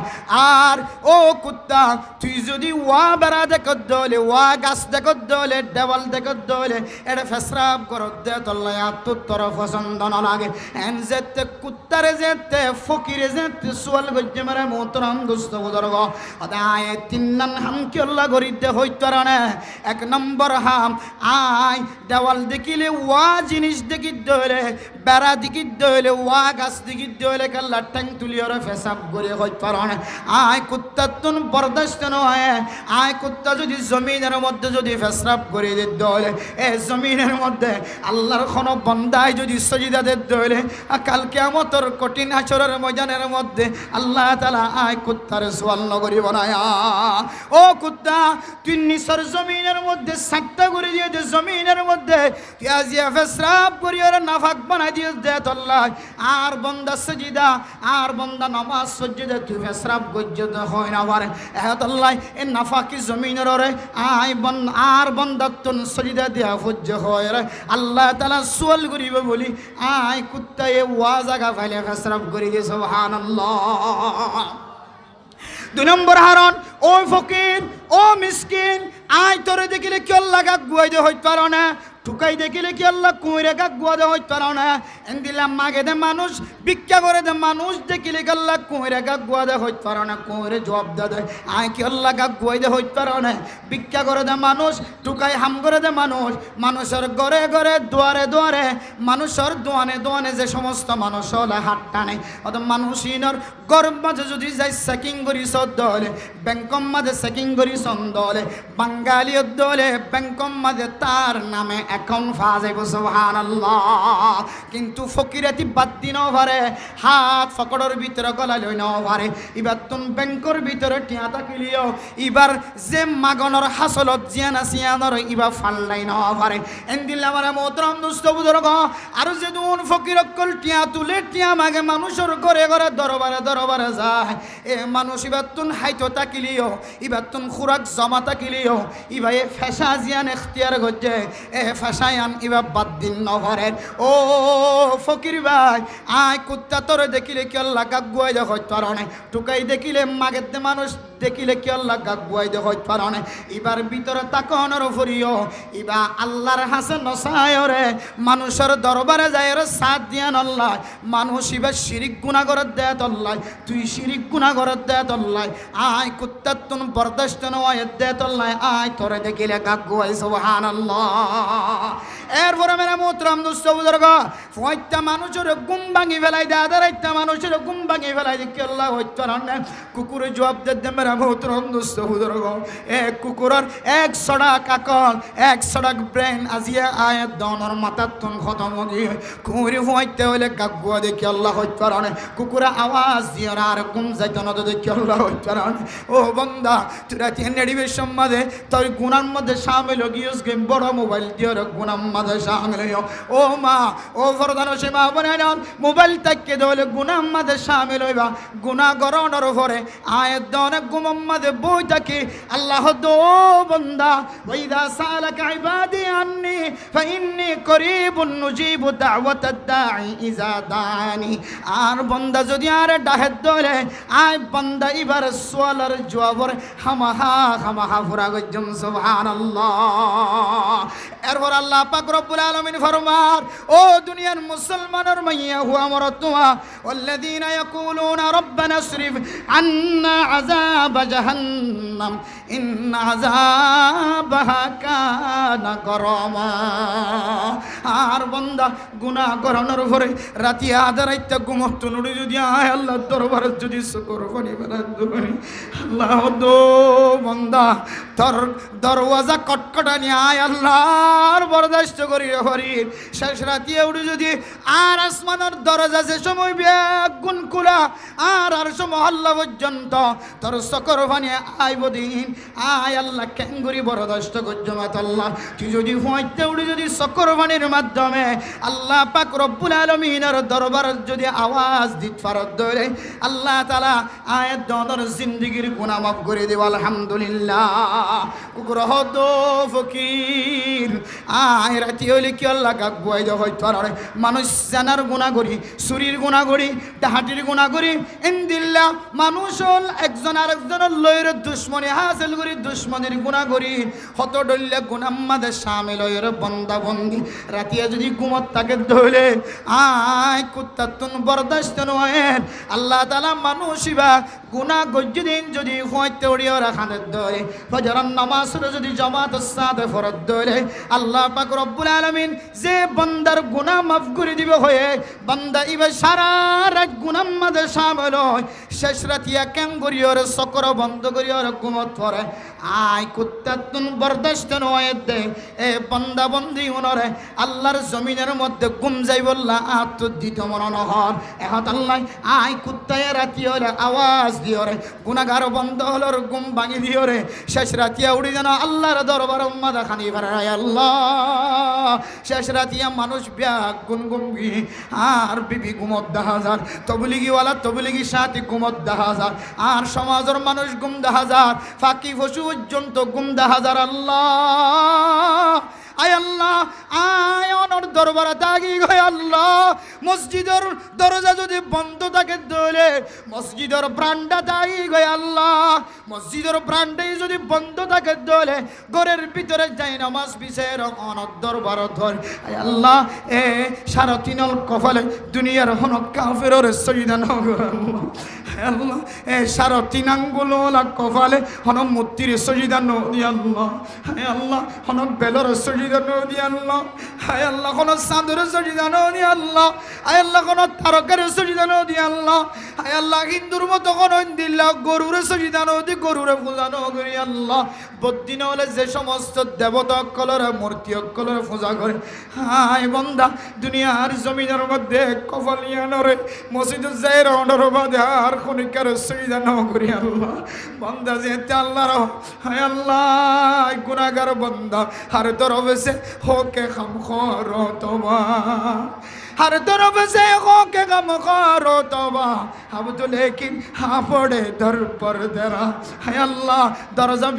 আর ও কুত্তা তুই যদি ওয়া বেড়া দেখত দলে ওয়া গাছ দেখত দলে দেওয়াল দেখত দলে এটা ফেসরাব করত দে তোল্লা তোর পছন্দ ন লাগে এন যেতে কুত্তারে যেতে ফকিরে যেতে সোয়াল গজ্জে মারে মোহতরম দোস্ত বুজুর্গ আয় তিন হাম কি আল্লাহ গরিতে হইতো না এক নম্বর হাম আয় দেওয়াল দেখিলে ওয়া জিনিস দেখি দলে বেড়া দেখি দলে ওয়া গাছ দেখি দলে কাল্লা ট্যাং তুলিওরে ফেসাব করে হইতো না আয় কুত্তা তুন বরদাস্ত নয় আয় কুত্তা যদি জমিনের মধ্যে যদি ফেসরাব করে দিত দলে এ জমিনের মধ্যে আল্লাহর কোনো বন্দায় যদি সজিদা দিত দলে কাল কিয়ামতের কঠিন হাসরের ময়দানের মধ্যে আল্লাহ তাআলা আয় কুত্তার সওয়াল নগরী বানায়া ও কুত্তা তুই নিসর জমিনের মধ্যে সাতটা করে দিয়ে দে জমিনের মধ্যে পেঁয়াজিয়া ফেসরাব করিয়ে নাফাক বানাই দিয়ে দে আল্লাহ আর বন্দা সজিদা আর বন্দা নামাজ সজিদা তুই ফেসরাব গজ্জত হয় না পারে এত আল্লাহ এ নাফাকি জমিনের রে আয় বন আর বন্দা তুন সজিদা দিয়া ফুজ্জ হয় রে আল্লাহ তাআলা সওয়াল করিবে বলি আয় কুত্তা এ ওয়া জায়গা ফাইলে ফেসরাব করি দিয়ে সুবহানাল্লাহ দুই নম্বর হারন ও ফকির ও মিসকিন আয় তোরে দেখিলে কি আল্লাহ গাক গুয়াই দে হইতে পারো না ঠুকাই দেখিলে কি আল্লাহ কুঁড়ে গাক গুয়া দে হইতে পারো না এন্দিলাম মাগে দে মানুষ ভিক্ষা করে দে মানুষ দেখিলে কি আল্লাহ কুঁড়ে গাক গুয়া দে হইতে পারো না কুঁড়ে জবাব দে আয় কি আল্লাহ গাক গুয়াই দে হইতে পারো না ভিক্ষা করে দে মানুষ ঠুকাই হাম করে দে মানুষ মানুষের ঘরে ঘরে দুয়ারে দুয়ারে মানুষের দোয়ানে দোয়ানে যে সমস্ত মানুষ হলে হাত টানে অত মানুষিনর গর্ব মাঝে যদি যাই চেকিং করি দলে ব্যাংকম মাঝে চেকিং করি দলে বাঙালি দলে ব্যাংকম মাঝে তার নামে অ্যাকাউন্ট ফা যাইব সুবহানাল্লাহ। কিন্তু ফকিরাতি বাদ দিন পারে, হাত ফকড়ের ভিতরে গলায় লই নাও পারে, এবার তুম ব্যাংকের ভিতরে টিয়া থাকিলিও এবার যে মাগনের হাসলত জিয়ান আসিয়ানর এবার ফাল্লাই নাও পারে। এন্দিল আমার মোহতরম দুস্থ বুজুর্গ, আর যে দুন ফকির অকল টিয়া তুলে টিয়া মাগে মানুষের ঘরে ঘরে দরবারে দরবারে যায়, এ মানুষ এবার তুন হাইতো তাকিলিও এবার তুন খুরাক জমা তাকিলিও এবার এ ফেসা জিয়ান এখতিয়ার করছে, এ ফেসায়ান এবার বাদ দিন নভরের। ও ফকির ভাই, আয় কুত্তা তোর দেখিলে কি আল্লাহ গাগুয়াই দেখ পারে, টুকাই দেখিলে মাগেতে মানুষ দেখিলে কি আল্লাহ গাগুয়াই দেখ পারে। এবার ভিতরে তাকনের ফরিও এবার আল্লাহর হাসে নসায় রে, মানুষের দরবারে যায় রে সাথ দিয়া নল্লাই, মানুষ এবার শিরিক গুণা করে দেয় তল্লাই, তুই শিরিক গুণা করে দেয় তল্লাই, আয় কুত্তার তুন বরদাস্ত নয় দেয় তল্লাই, আয় তোরে দেখিলে গাগুয়াই সুবহানাল্লাহ। এরপরে মেরা মোহতরম দুস্থ বুজুর্গ, ফয়টা মানুষের গুম ভাঙি ফেলাই দেয়, আদারাইটা মানুষের গুম ভাঙি ফেলাই দিয়ে কি আল্লাহ হইতে রান্না কুকুরে জবাব দেয় মেরা মোহতরম দুস্থ বুজুর্গ। এক কুকুরের 100টা কাকল 100টা ব্রেন আজিয়া আয়াত দনের মাথার তুন খতম গিয়ে কুকুরে ফয়তে হইলে গাগুয়া দেখি আল্লাহ হইতে রান্না, কুকুরে আওয়াজ দিয়ে আর গুম যাইতে না দেখি আল্লাহ হইতে রান্না। ও বন্দা, তোরা তিন নেডিবের সম্মাদে তোর গুণার মধ্যে সামিল গিয়েস গেম বড় মোবাইল দিয়ে গুণার মধ্যে সামিল। ও মা, ও ফরদানো সে মা বনে মোবাইল তাকে দলে গুনার মধ্যে সামিল হইবা, গুনা গরণের পরে আয়াত দনে গুমার মধ্যে বই থাকি আল্লাহ দো বন্দা, ওয়াইদা সালাকা ইবাদি আন্নি ফাইন্নি করিবুন নুজিবু দাওয়াতাদ দাঈ ইজা দানি। আর বন্দা যদি আর ডাহে দলে আয় বন্দা এবার সোয়ালার জবাব হামাহা হামাহা ফুরা গজম সুবহানাল্লাহ। এরপর আল্লাহ পাক রব্বুল আলামিন ফরমার, ও দুনিয়ার মুসলমানের মাইয়া হুয়া মরতুয়া ওয়াল্লাযীনা ইয়াকুলুনা রব্বানা আসরিফ আন্না আযাব জাহান্নাম ইন্না আযাবাহা কানা গরামা। আর বান্দা গুনাহ করানোর পরে রাতি আধা রাইতে ঘুমত নুড়ি যদি আয় আল্লাহর দরবারে যদি শুকর করি বারাদুরি আল্লাহ দো বান্দা তোর দরওয়াজা কটকটানি আয় আল্লাহর বরদাস্ত করি হরি। শেষ রাতি উঠে যদি আর আসমানের দরজা যে সময় গুণ কুলা আর সময় আল্লাহ পর্যন্ত তোর সকর ভানিয়ে আইব দিন আয় আল্লাহ ক্যাঙ্গুরি বরদাস্ত করজমাত আল্লাহ। তুই যদি হইতে উঠে যদি সকর ভানির মাধ্যমে আল্লাহ পাক রব্বুল আলামিনের দরবার যদি আওয়াজ দিত ফারত ধরে আল্লাহ তাআলা আয়াত দনের জিন্দেগির গুনাহ মাফ করে দেব আলহামদুলিল্লাহ। কুকুর হতো ফকির আয় রাতি হইলে কি আল্লাহ গাগুয়াই দেওয়া হইতে পারে। মানুষ জানার গুণা করি, চুরির গুণা করি, ডাহাটির গুণা করি, ইনদিল্লা মানুষ হল একজন আরেকজনের লয়ের দুশ্মনী হাসিল করি, দুশ্মনের গুণা করি, হত ডল্লে গুণাম্মাদের সামিল হয়ের বন্দা বন্দি রাতিয়া যদি ঘুমত তাকে ধরলে আয় কুত্তাতুন বরদাস্ত নয় আল্লাহ তাআলা মানুষিবা গুনাহ গজ্জিদিন যদি হইতে উড়িয়ে রাখানের ধরে ফজরের নামাজের যদি জামাতের সাথে ফরজ ধরে আল্লাহ পাক রব্বুল আলামিন যে বান্দার গুনাহ মাফ করে দিবে হয়ে বান্দা ইবে সারা রাত গুনার মধ্যে শামিল হয়, শেষ রাতিয়া কেন করিওর চক্র বন্ধ করিওর ঘুমত পড়ে আয় কুত্তাতুন বরদাস্ত নয় দে এ বান্দা বন্দি উনরে আল্লাহর জমিনের মধ্যে গুম যাই বললা আত দিত মরণ হন এখন আল্লাহ আয় কুত্তায় রাতি হলে আওয়াজ দিওরে গুনাহগার বন্ধ হলোর গুম ভাঙি দিওরে শেষ রাতিয়া উড়ি যেন আল্লাহর দরবার উম্মাদা খানি ভাড়ায় আল্লাহ শেষ রাতিয়া মানুষ ব্যাগ গুনগুমগি আর বিবি গুমত 10,000 তবলিগিওয়ালা তবলিগি সাথী গুমত 10,000 আর সমাজের মানুষ গুম 10,000 ফাঁকি ফসু পর্যন্ত গুম 10,000 আল্লাহ আয় আল্লাহ আয় অনর দরবারে তাগি গয় আল্লাহ মসজিদের দরজা যদি বন্ধ থাকে দলে মসজিদের প্রাণটা তাগি গয় আল্লাহ মসজিদের প্রাণটাই যদি বন্ধ থাকে দলে ঘরের ভিতরে যাই নামাজ পিছের অনর দরবার ধর আয় আল্লাহ এ সারা তিনল কপালে দুনিয়ার হন কাফেরের সৈদান আল্লাহ আল্লাহ এ সারা তিন আঙ্গুল কপালে হন মূর্তির সজিদা নদী আল্লাহ, হায় আল্লাহ হন বেলর সজিদা নদী আল্লাহ, হায় আল্লাহ কোন চাঁদের সজিদা নদী আল্লাহ, হায় আল্লাহ কোন তারকার সজিদা নদী আল্লাহ, হায় আল্লাহ হিন্দুর মতো কোন দিল্লা গরুর সজিদা নদী গরুরে পূজা নগরী আল্লাহ। বদিন হলে যে সমস্ত দেবতা অকলর মূর্তি অকলর পূজা করে, হায় বন্দা দুনিয়ার জমিনের মধ্যে কফলিয়ানরে মসজিদুল জাহির অনর বাদে আর খনিকার সজিদা নগরী আল্লাহ। বন্দা যেতে আল্লাহর হায় আল্লাহ গুনাহগার বন্দা हर तरफ से होके गम खोरो तौबा, हर तरफ से होके गम खोरो तौबा, अब तो लेकिन हाँ पड़े दर पर तेरा है अल्लाह दरजा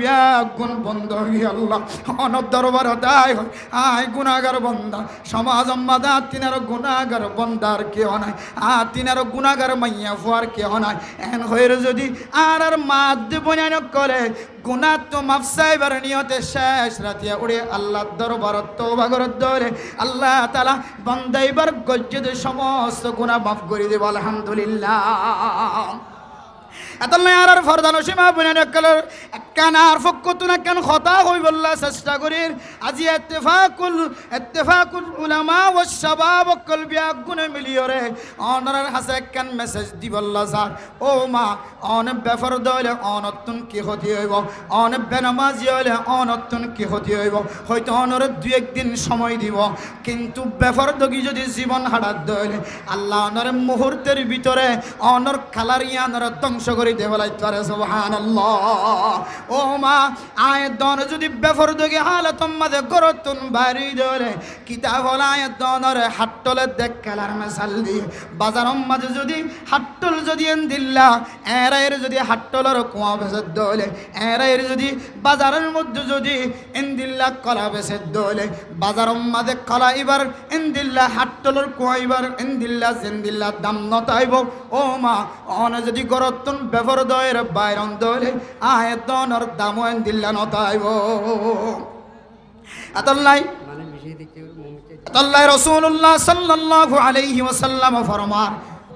गुन बंद ही अल्लाह अन दरबार दाय आय गुनाहगार बंदा समाज अम्मादा तिनार गुनाहगार बंदार के अनाय आ तिनार गुनाहगार माइया फुआर के अनाय एन होयर जदि आर माद बयान करे गुनाह तो माफ साइबर नियते शेष रातिया उड़े अल्लाह दरबार तौबा कर दरे अल्लाह ताला बंदा एबार गज्जद समस्त गुनाह माफ करे देब अल्हम्दुलिल्लाह। এতলে আর ফরদান সীমা বুনে নকলের কান আর ফকতুনা কান খতা হই বল্লা চেষ্টা করির আজি ইত্তেফাকুল উলামা ওয়া শাবাব কলবিয়া গুনে মিলিয়রে অনরার হাসে কান মেসেজ দি বল্লা স্যার ও মা অন বেফর দলে অনতুন কি হতি হইব অন বেনামাজি হলে অনতুন কি হতি হইব হয়তো অনর দুই একদিন সময় দিব কিন্তু বেফর দগি যদি জীবন হারাত দলে আল্লাহ অনর মুহূর্তের ভিতরে অনর খালারিয়ানর ধ্বংস করে দেবলাই তারে সুবহানাল্লাহ। ও মা আয় দন যদি বেফরদগি হালত মাঝে গরতুন বাড়ি ধরে কিতাব হল আয় দনর হাট্টলে দেখ খেলার মেশাল দিয়ে বাজার মাঝে যদি হাট্টল যদি দিল্লা এরাইয়ের যদি হাট্টলের কুয়া বেসে দলে এরাইয়ের যদি বাজারের মধ্যে যদি ইন্দিল্লা কলা বেসে দলে বাজার মাঝে কলা এবার ইন্দিল্লা হাট্টলের কুয়া এবার ইন্দিল্লা জিন্দিল্লা দাম নতাইব। ও মা অন যদি গরতুন বেফর দয়ের বাইরন দলে আয় দনর দাম ইন্দিল্লা নতাইব আতাল্লাই আতাল্লাই রাসূলুল্লাহ সাল্লাল্লাহু আলাইহি ওয়াসাল্লাম ফরমান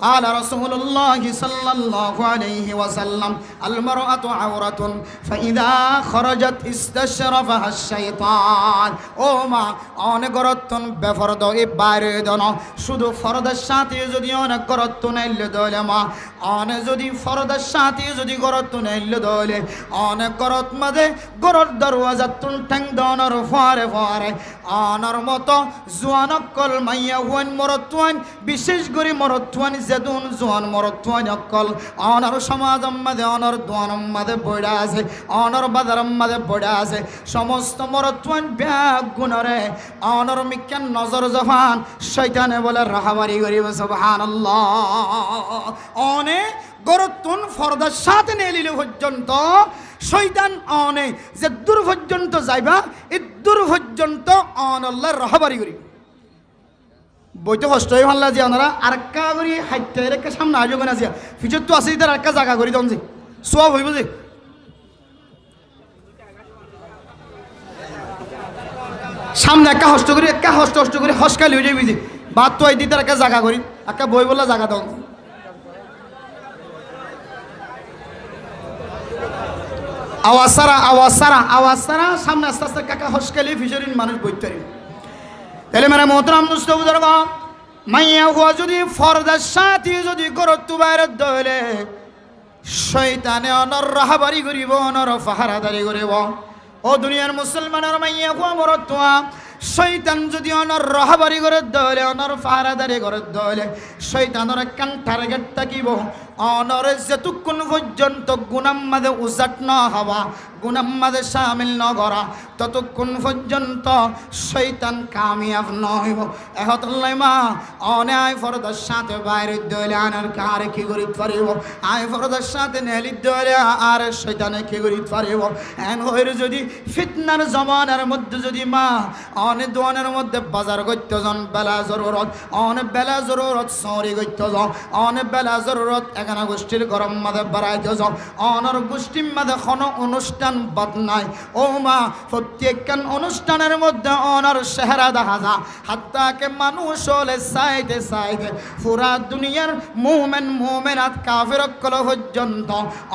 قال رسول الله صلى الله عليه وسلم المرأة عورة فإذا خرجت استشرفها الشيطان ও মা অনেক গরতন বেফরদ এই বাইরে দন শুধু ফরদের সাথে যদি অনেক গরতন এলে দলে মা অনেক যদি ফরদের সাথে যদি গরতন এলে দলে অনেক গরত মাঝে গরর দরওয়াজা তুন ঠ্যাং দনর ফারে ফারে অনর মতো জুয়ানকল মাইয়া হুয়ান মরতুয়ান বিশেষ করে মরতুয়ান যেদুন জোয়ান মরতুয়ান অকল অনর সমাজ মাঝে অনর দোয়ান মাঝে বইড়া আছে অনর বাজার মাঝে বইড়া আছে সমস্ত মরতুয়ান ব্যাগ গুণরে অনর মিক্যান নজর জফান শয়তানে বলে রাহাবারি করিব সুবহানাল্লাহ। অনে গরতুন ফরদার সাথে নেলিলে পর্যন্ত শয়তান অনে যে দূর পর্যন্ত যাইবা এই দূর পর্যন্ত অন আল্লাহর রাহাবারি করিব বইতে কষ্ট হয়ে ভাল্লা যে ওনারা আরেকটা করি হাইতে রেখে সামনে আয়োগ না যে ফিচর তো আছে তার আরেকটা জায়গা করি তখন যে সব হইব যে সামনে একটা হষ্ট করি হসকালি হয়ে যাবি যে বাদ তো এই দিতে একটা জায়গা করি একটা বই বললা জায়গা তখন আওয়াজ সারা সামনে আস্তে আস্তে কাকা হসকালি ফিচরিন মানুষ বইতে তাহলে মেরা মোহতরাম দোস্ত বুজুর্গ মাইয়া হুয়া যদি ফরদার সাথে যদি গরত বাইরে দলে শয়তানে অনর রাহাবারি করিব অনর ফাহারাদারি করিব। ও দুনিয়ার মুসলমানের মাইয়া হুয়া মরতুয়া শয়তান যদি অনর রাহাবারি করে দলে অনর ফাহারাদারি করে দলে শয়তানের কান টার্গেট থাকিব অনর যেতুক্ষণ পর্যন্ত গুনাম মাঝে উজাট ন হওয়া গুনাম মাঝে সামিল ন করা ততক্ষণ পর্যন্ত শয়তান কামিয়াব নহিব। এহতল্লাই মা অনে আয় ফরদার সাথে বাইরে দলে আনার কারে কি করি পারিব আয় ফরদার সাথে নেলি দলে আর শয়তানে কি করি পারিব এন হইর যদি ফিতনার জমানার মধ্যে যদি মা অনে দোয়ানের মধ্যে বাজার করতে যান বেলা জরুরত অনে বেলা জরুরত সরি করতে যাও অনে বেলা জরুরত এখানে গোষ্ঠীর গরম মাঝে বাড়াইতে যাও অনর গোষ্ঠীর মাঝে কোনো অনুষ্ঠান প্রতিষ্ঠান বাদ নাই। ও মা, প্রত্যেকখান অনুষ্ঠানের মধ্যে অনার চেহারা দেখা যা, হাত্তাকে মানুষ হলে চাইতে চাইতে পুরা দুনিয়ার মুমেনাত কাফের কল পর্যন্ত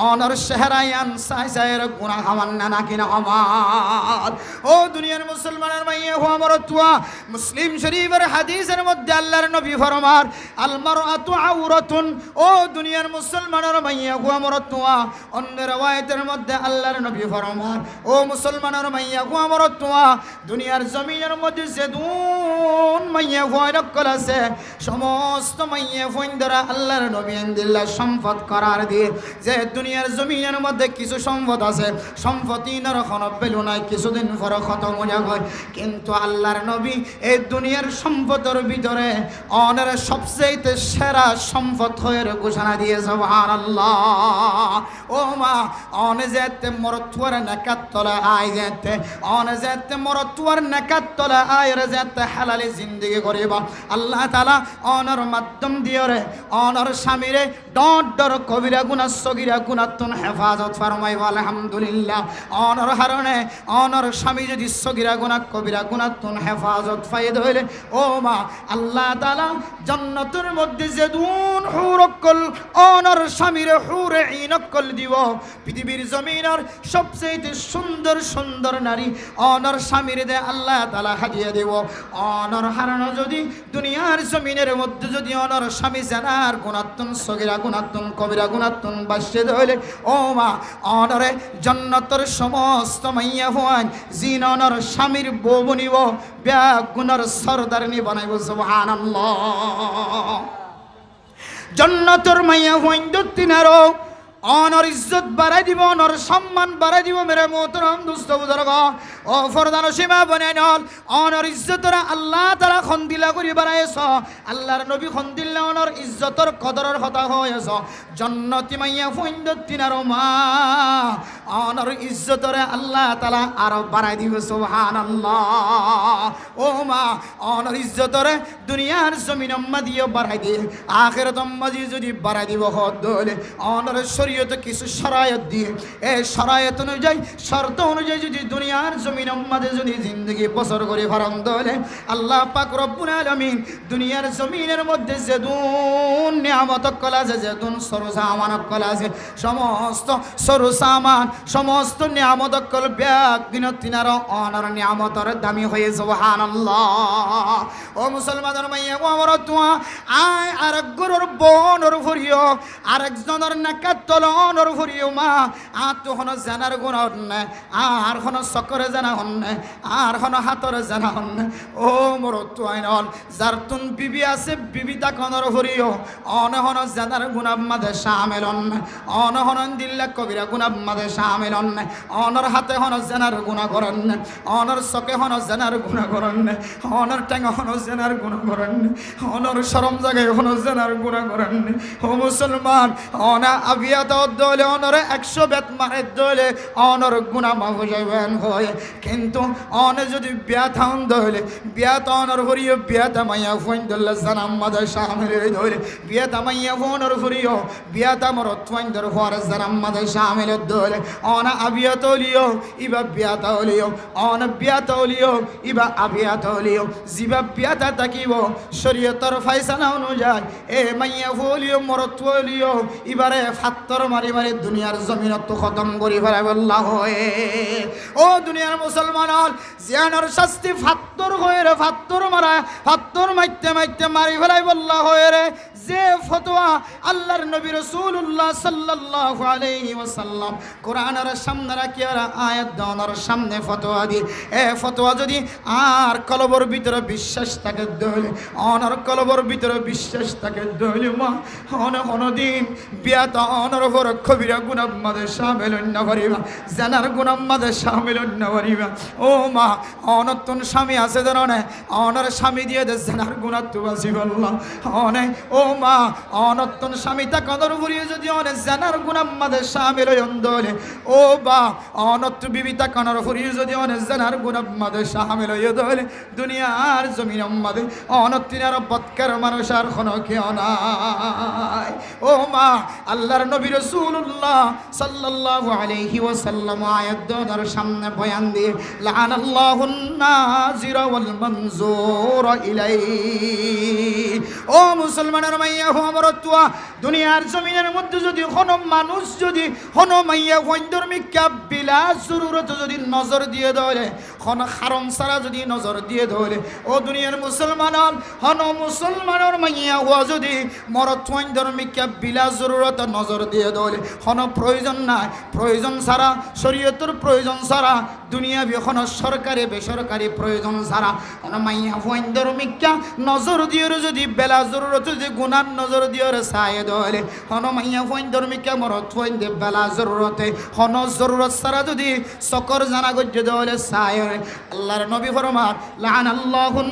অনার চেহারায় আন চাই চাইয়ের গুণা খামান না নাকি না আমার। ও দুনিয়ার মুসলমানের মাইয়ে হো আমার তুয়া, মুসলিম শরীফের হাদিসের মধ্যে আল্লাহর নবী ফরমার আল মারআতু আওরাতুন। ও দুনিয়ার মুসলমানের মাইয়া হো আমার তুয়া, অন্য রওয়ায়াতের মধ্যে আল্লাহর নবী ফরমার ও মুসলমানের মাইয়া হো আমার তুয়া, দুনিয়ার জমিনের মধ্যে যেদুন মাইয়া ভয় রক্ষল আছে, সমস্ত মাইয়া ফইন দ্বারা আল্লাহর নবী আনদিল্লাহ সম্পদ করার দিয়ে যে দুনিয়ার জমিনের মধ্যে কিছু সম্পদ আছে, সম্পত্তি নরখন পেলু নাই, কিছুদিন পর খতম হয়ে যায়। কিন্তু আল্লাহর নবী এই দুনিয়ার সম্পদের ভিতরে অনের সবচেয়ে সেরা সম্পদ হয়ে ঘোষণা দিয়ে সুবহানাল্লাহ। ও মা, অনে যেতে মরতুয়ার নাকাত তলা আয় যেতে, অনে যেতে মরতুয়ার নাকাত তলা আয় রে যেতে হালালি জিন্দেগি করিবা আল্লাহ তাআলা অনর মাধ্যম দিয়ে রে অনর স্বামীরে ডর কবিরা গুনাহ সগীরা গুনাহতুন হেফাজত ফরমাইবা আলহামদুলিল্লাহ। অনর হারণে অনর স্বামী যদি সগীরা গুনাহ কবিরা গুনাহতুন হেফাজত ফায়দ হইলে ও মা, আল্লাহ তাআলা জান্নাতের মধ্যে যেদুন হুরকল অনর স্বামীরে হুরে ইনকল দিব। পৃথিবীর জমিনের সবচেয়ে সুন্দর সুন্দর নারী অনর স্বামীরে দে আল্লাহ তাআলা হাদিয়া দেব। অনর হারানো যদি দুনিয়ার জমিনের মধ্যে যদি অনর স্বামী জানার গুনাহতুন সগীরা গুনাহতুন কবিরা গুনাহতুন বাসে হইলে ও মা, অনরে জান্নাতের সমস্ত মাইয়া হওয়ান জিন অনর স্বামীর বউ বনিব, ব্যাগ গুনার সরদারনি বানাইব সুবহানাল্লাহ। জান্নাতের মাইয়া হওয়ান দত্তিনারও অনর ইজ্জত বাড়াই দিব, অনর সম্মান বাড়াই দিব। মেরে মোহতরম দোস্ত বুজুর্গ ও ফরদান সীমা বনে নল অনর ইজ্জতর আল্লাহ তাআলা খন্দিলা করি বাড়াইছ, আল্লাহর নবী খন্দিল্লা অনর ইজ্জতর কদরের কথা হয়েছ। জান্নাতি মাইয়া ফুইন্দতিনার মা অনর ইজ্জতরে আল্লাহ তাআলা আরো বাড়াই দিব সুবহানাল্লাহ। ও মা, অনর ইজ্জতরে দুনিয়ার জমিন আম্মা দিয়ে বাড়াই দিয়ে আখিরাত আম্মা দিয়ে যদি বাড়াই দিব হদ হলে অনর শরীয়তে কিছু শরায়ত দিয়ে এই শরায়ত অনুযায়ী শর্ত অনুযায়ী যদি দুনিয়ার জমিন আম্মাদের যদি জিন্দগি বছর করে ফারাম দলে আল্লাহ পাক রব্বুল আলামিন দুনিয়ার জমিনের মধ্যে যেদুন নিয়ামত কল আছে, যেদুন সরসামান কল আছে, সমস্ত সরসামান সমস্ত নিয়ামত কল ব্যাগ দিনতিনার অনর নিয়ামতর দামি হয়ে সুবহানাল্লাহ। ও মুসলমানের মাইয়া ও আমার তুয়া আয় আরেক গরুর বনর ভরিও, আরেকজনের নাকাত তলনর ভরিও মা, আর তো হন জানার গুণ হন্নে, আর হন চকরে জানা হন্নে, আর হন হাতরে জানা হন্নে। ও মোর তুয়াই নল যার তুন বিবি আছে বিবি তাকনর ভরিও, অনহন জানার গুণাব মাঝে শামিল হন্নে, অনহন দিল্লা কবিরা গুণাব মাঝে শামিল হন্নে, অনর হাতে হন জানার গুণা করেন, অনর চকে হন জানার গুণা করেন, অনর টেঙ্গা হন জানার গুণা করেন, অনর শরম জায়গায় হন জানার গুণা করেন। ও মুসলমান, অনা আবিয়াত দলে অনরে 100 বেত মারে দলে অনর গুণা মাফ যাবেন হয়, কিন্তু অনে যদি বিয়াথান দলে বিয়াত অনর ভরিও বিয়াতা মাইয়া ফোন দলে জানাম মাদা শামিল দলে বিয়াতা মাইয়া ফোনর ভরিও বিয়াতা মরত ফোন দর হওয়ার জানাম মাদা শামিল দলে অনা আবিয়াত লিও ইবা বিয়াতা লিও, অনা বিয়াতা লিও ইবা আবিয়াত লিও, জিবা বিয়াতা তাকিব শরীয়তের ফয়সালা অনুযায়ী এ মাইয়া ফলিও মরত লিও ইবারে ফাত্তর মারি মারি দুনিয়ার জমিনত খতম করি ফেলাই বল্লাহ হয়ে। ও দুনিয়ার মুসলমান জিয়ানোর শাস্তি ফাত্তর হয়ে রে, ফাত্তর মারা ফাত্তর মাইতে মাইতে মারি ফেলাই বল্লাহ হয়ে রে। যে ফতোয়া আল্লাহর নবী রাসূলুল্লাহ সাল্লাল্লাহু আলাইহি ওয়াসাল্লাম কোরআনের সামনে রাখি আর আয়াত দাওয়ার সামনে ফতোয়া দি, এ ফতোয়া যদি আর কলবর ভিতরে বিশ্বাস থাকে দলে অনর কলবর ভিতরে বিশ্বাস থাকে দলে মা অন দিন বিয়াত অনর ভর কবিরা গুনাহ মাঝে শামিল না করিবা, জানার গুনাহ মাঝে শামিল না করিবা। ও মা, অনতুন স্বামী আছে জানো না, অনর স্বামী দিয়ে দে জানার গুনাহ তো বাসি বললাম অনে। ও মা, অনত্তন স্বামী তা কদর ফুরিয়ে যদি অনেক জানার গুণাম্মাদের শামিল হইন্দলে ও বা অনত্ত বিবিতা কনর ফুরিয়ে যদি অনেক জানার গুণাম্মাদের শামিল হইন্দলে দুনিয়ার জমিন আম্মাদের অনত্তিনার বৎকার মানুষ আর কোনো কেউ নাই। ও মা আল্লাহর নবী রাসূলুল্লাহ সাল্লাল্লাহু আলাইহি ওয়াসাল্লাম আয়াত দোনার সামনে বয়ান দিয়ে লানাল্লাহুন নাজিরা ওয়াল মানজুরা ইলাইহি। ও মুসলমানের মাইয়া হো আমার তুয়া দুনিয়ার জমিনের মধ্যে যদি কোনো মানুষ যদি কোনো মাইয়া ধর্মিকা বিলা জরুরত যদি নজর দিয়ে ধরে কোনো হারাম ছাড়া যদি নজর দিয়ে ধরে ও দুনিয়ার মুসলমান হন মুসলমানের মাইয়া হওয়া যদি মরত ধর্মিকা বিলা জরুরত নজর দিয়ে ধরে কোনো প্রয়োজন নাই প্রয়োজন ছাড়া শরীয়তের প্রয়োজন ছাড়া দুনিয়া কোনো সরকারি বেসরকারি প্রয়োজন ছাড়া কোনো মাইয়া ধর্মিকা নজর দিয়ে যদি বেলা জরুরত যদি গুনার নজর দিয়ে চায় ধরে কোনো মাইয়া ধর্মিকা মরত বেলা জরুরতে হন জরুরত ছাড়া যদি সকর জানা গজ্জে ধরে চায় আল্লাহর নবী ফরমান লানাল্লাহুন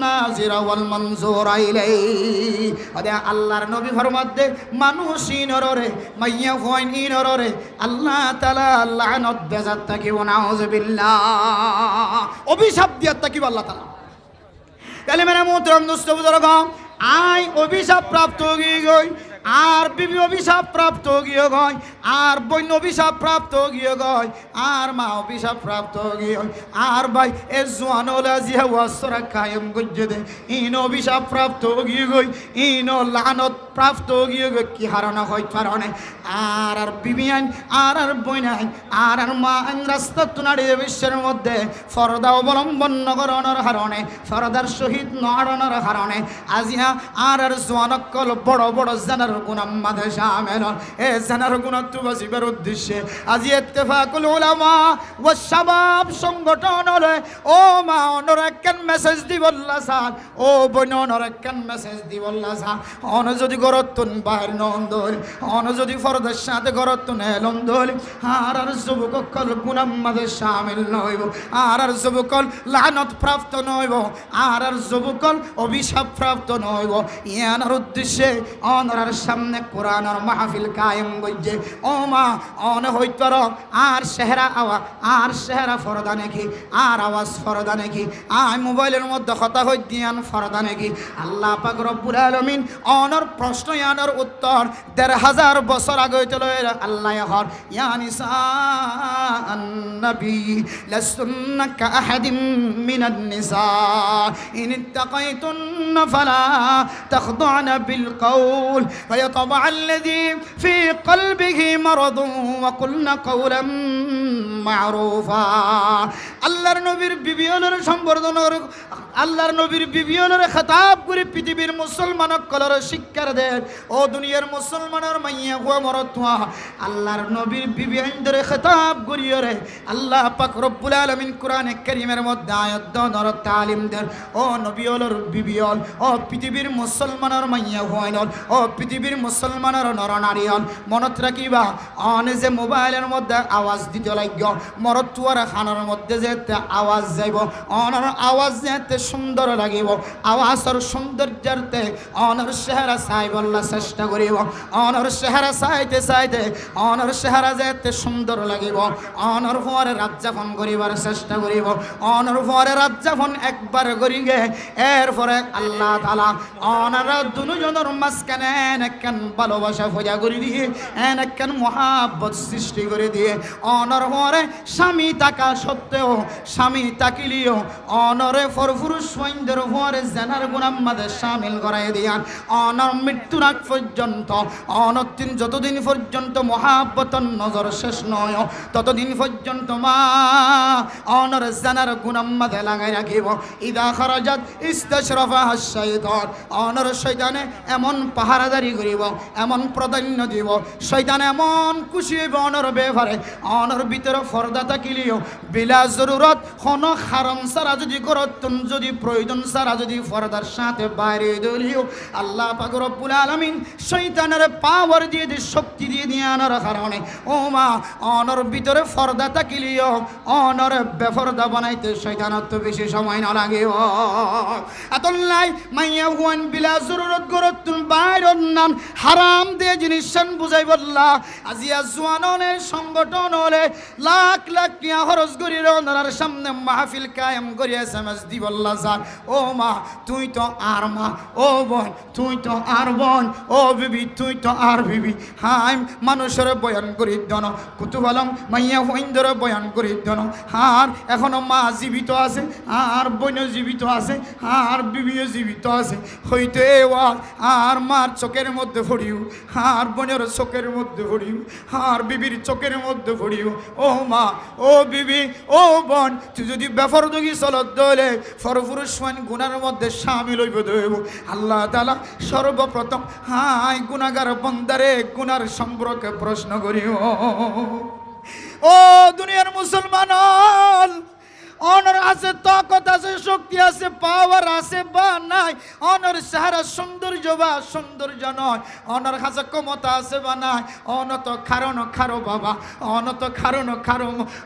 নাজিরা ওয়াল মানজুরা ইলাইহি। ওদে আল্লাহর নবী ফরমান দে মানুষ ইনরে মাইয়া হইন ইনরে আল্লাহ তাআলা লানত বেজাত তাকি ওয়া নাউযুবিল্লাহ অভিশাপ দিয়া তাকি আল্লাহ তাআলা। তাহলে মেরা মোহতরম দোস্ত বুজুর্গ আই অভিশাপ প্রাপ্ত হয়ে গই আর বিবি অভিশাপ প্রাপ্ত গিয়ে গয় আর বন্য অভিশাপ প্রাপ্ত গিয়ে গয় আর মা অভিশাপ প্রাপ্ত গিয়ে আর ভাই এ জোয়ানোলা জিয়া ওয়াসরা কায়েম গজ্জে দে ইন অভিশাপ প্রাপ্ত গিয়ে গই ইন লানত প্রাপ্ত গিয়ে গই কি হারানো হয় কারণে আর বিবি আইন আর বইনাই আর মা আইন রাস্তা তুনাড়ি বিশ্বের মধ্যে ফরদা অবলম্বন নগরণের হারণে ফরদার শহীদ নড়ানোর হারণে আজিয়া আর জোয়ানকল বড় বড় জানার গুনাম্মাদে শামিল এ জানার গুণাত্ব বাঁচিবার উদ্দেশ্যে আজি ইত্তেফাকুল উলামা ওয়া শাবাব সংগঠন হলে ও মা অনর একখান মেসেজ দিবল্লা স্যার ও বোন অনর একখান মেসেজ দিবল্লা স্যার অন যদি গরতুন বাহির নন্দল অন যদি ফরদের সাথে গরতুন এলন্দল আর যুবকল গুনাম্মাদে শামিল নইব আর যুবকল লানত প্রাপ্ত নইব আর যুবকল অভিশাপ প্রাপ্ত নইব ইয়ানার উদ্দেশ্যে অনরার সামনে কোরআনের মাহফিল কায়েম গজ্জে ও মা অন হইতর আর চেহারা আর চেহারা ফরদা নাকি আর আওয়াজ ফরদা নাকি আই মোবাইলের মধ্যে কথা হই দিয়ান ফরদা নাকি আল্লাহ পাক রব্বুল আলামিন অনর প্রশ্ন ইয়ানোর উত্তর ১৫০০ বছর আগে চলে আল্লাহ হর ইয়া নিসাআন নবী লাসতুন্না কাআহাদিম মিনান নিসা ইন ইত্তাকাইতুন্না ফালা তাখদুনা বিল কওল فيطبع الذي في قلبه مرض وقلنا قولا معروفا আল্লাহর নবীর বিবিয়নের সম্বর্ধনা আল্লাহর নবীর বিবিয়নের খেতাব করে পৃথিবীর মুসলমান কলর শিক্ষার দেন ও দুনিয়ার মুসলমানের মাইয়া হুয়া মরতুয়া আল্লাহর নবীর বিবিয়নদের খেতাব করিয়ে রে আল্লাহ পাক রব্বুল আলামিন কোরআনে কারীমের মধ্যে আয়াত দর তালিম দেন ও নবীয়লর বিবিয়ল ও পৃথিবীর মুসলমানের মাইয়া হুয়াইন ও পৃথিবীর মুসলমানের নরনারীয়ল মনত রাখিবা অনে যে মোবাইলের মধ্যে আওয়াজ দিতে লাগ মরতুয়ার খানার মধ্যে যেতে আওয়াজ যাইব অনর আওয়াজ যেতে সুন্দর লাগিব আওয়াজের সৌন্দর্যতে অনর চেহারা চাই বললা চেষ্টা করিব অনর চেহারা চাইতে চাইতে অনর চেহারা যেতে সুন্দর লাগিব অনর পরে রাত যাপন করিবার চেষ্টা করিব অনর পরে রাত যাপন একবার করিগে এরপরে আল্লাহ তাআলা অনর দুজনের মাঝখানে একখান ভালোবাসা ফজা করে দিয়ে একখান মহাব্বত সৃষ্টি করে দিয়ে অনর পরে স্বামী থাকা সত্ত্বেও স্বামী তাকিলিও অনরে ফরফুরুষ সৈন্যের পরে জানার গুনাম্মাদে শামিল করাই দিয়ান অনর মৃত্যুর আগ পর্যন্ত অনতিন যতদিন পর্যন্ত মহাব্বতন নজর শেষ নয় ততদিন পর্যন্ত মা অনর জানার গুনাম্মাদে লাগাই রাখিব ইদা খরাজাত ইস্তাশরাফাহা শাইতান অনর শয়তানে এমন পাহারাদারি করিব এমন প্রাধান্য দিব শয়তান এমন খুশি হইব অনর ব্যাপারে অনর ভিতরে ফরদা থাকিলিও বিলাজর জরুরত হন হারাম সারা যদি করতুন যদি প্রয়োজন সারা যদি ফরদার সাথে বাইরে দলিও আল্লাহ পাক রব্বুল আলামিন শয়তানের পাওয়ার দিয়ে শক্তি দিয়ে আনার কারণে ও মা অনর ভিতরে ফরদা থাকিলিও অনর বেফরদা বানাইতে শয়তানের তো বেশি সময় না লাগে আতল্লাই মাইয়া হুয়ান বিলা জরুরত করতুন বাইরন নান হারাম দিয়ে জিনিসান বুঝাই বললা আজিয়া জওয়াননের সংগঠন হলে লাখ লাখ টিয়া খরচ করি ওনার সামনে মাহফিল কায়েম করি এসএমএস দি বললা স্যার ও মা তুই তো আর মা ও বোন তুই তো আর বোন ও বিবি তুই তো আর বিবি হাই মানুষের বয়ান করি দন কুতুবালম মাইয়া হুইন্দর বয়ান করি দন আর এখনো মা জীবিত আছে আর বোনও জীবিত আছে আর বিবিও জীবিত আছে হইতে আর মার চোখের মধ্যে পড়িও আর বোনের চোখের মধ্যে পড়িও আর বিবির চোখের মধ্যে পড়িও ও মা ও বিবি ও বোন তুই যদি বেফরদগি চলত দলে ফরফুরুষ গুনার মধ্যে শামিল হইব দেব আল্লাহ তাআলা সর্বপ্রথম হাই গুনাহগার বান্দারে গুনার সম্পর্কে প্রশ্ন করিও ও দুনিয়ার মুসলমান অনর আছে তাকত আছে শক্তি আছে পাওয়ার আছে বা নাই অনর সারা সৌন্দর্য বা সৌন্দর্য নয় অনর কাছে ক্ষমতা আছে বা নাই অনত খারো বাবা অনত খারো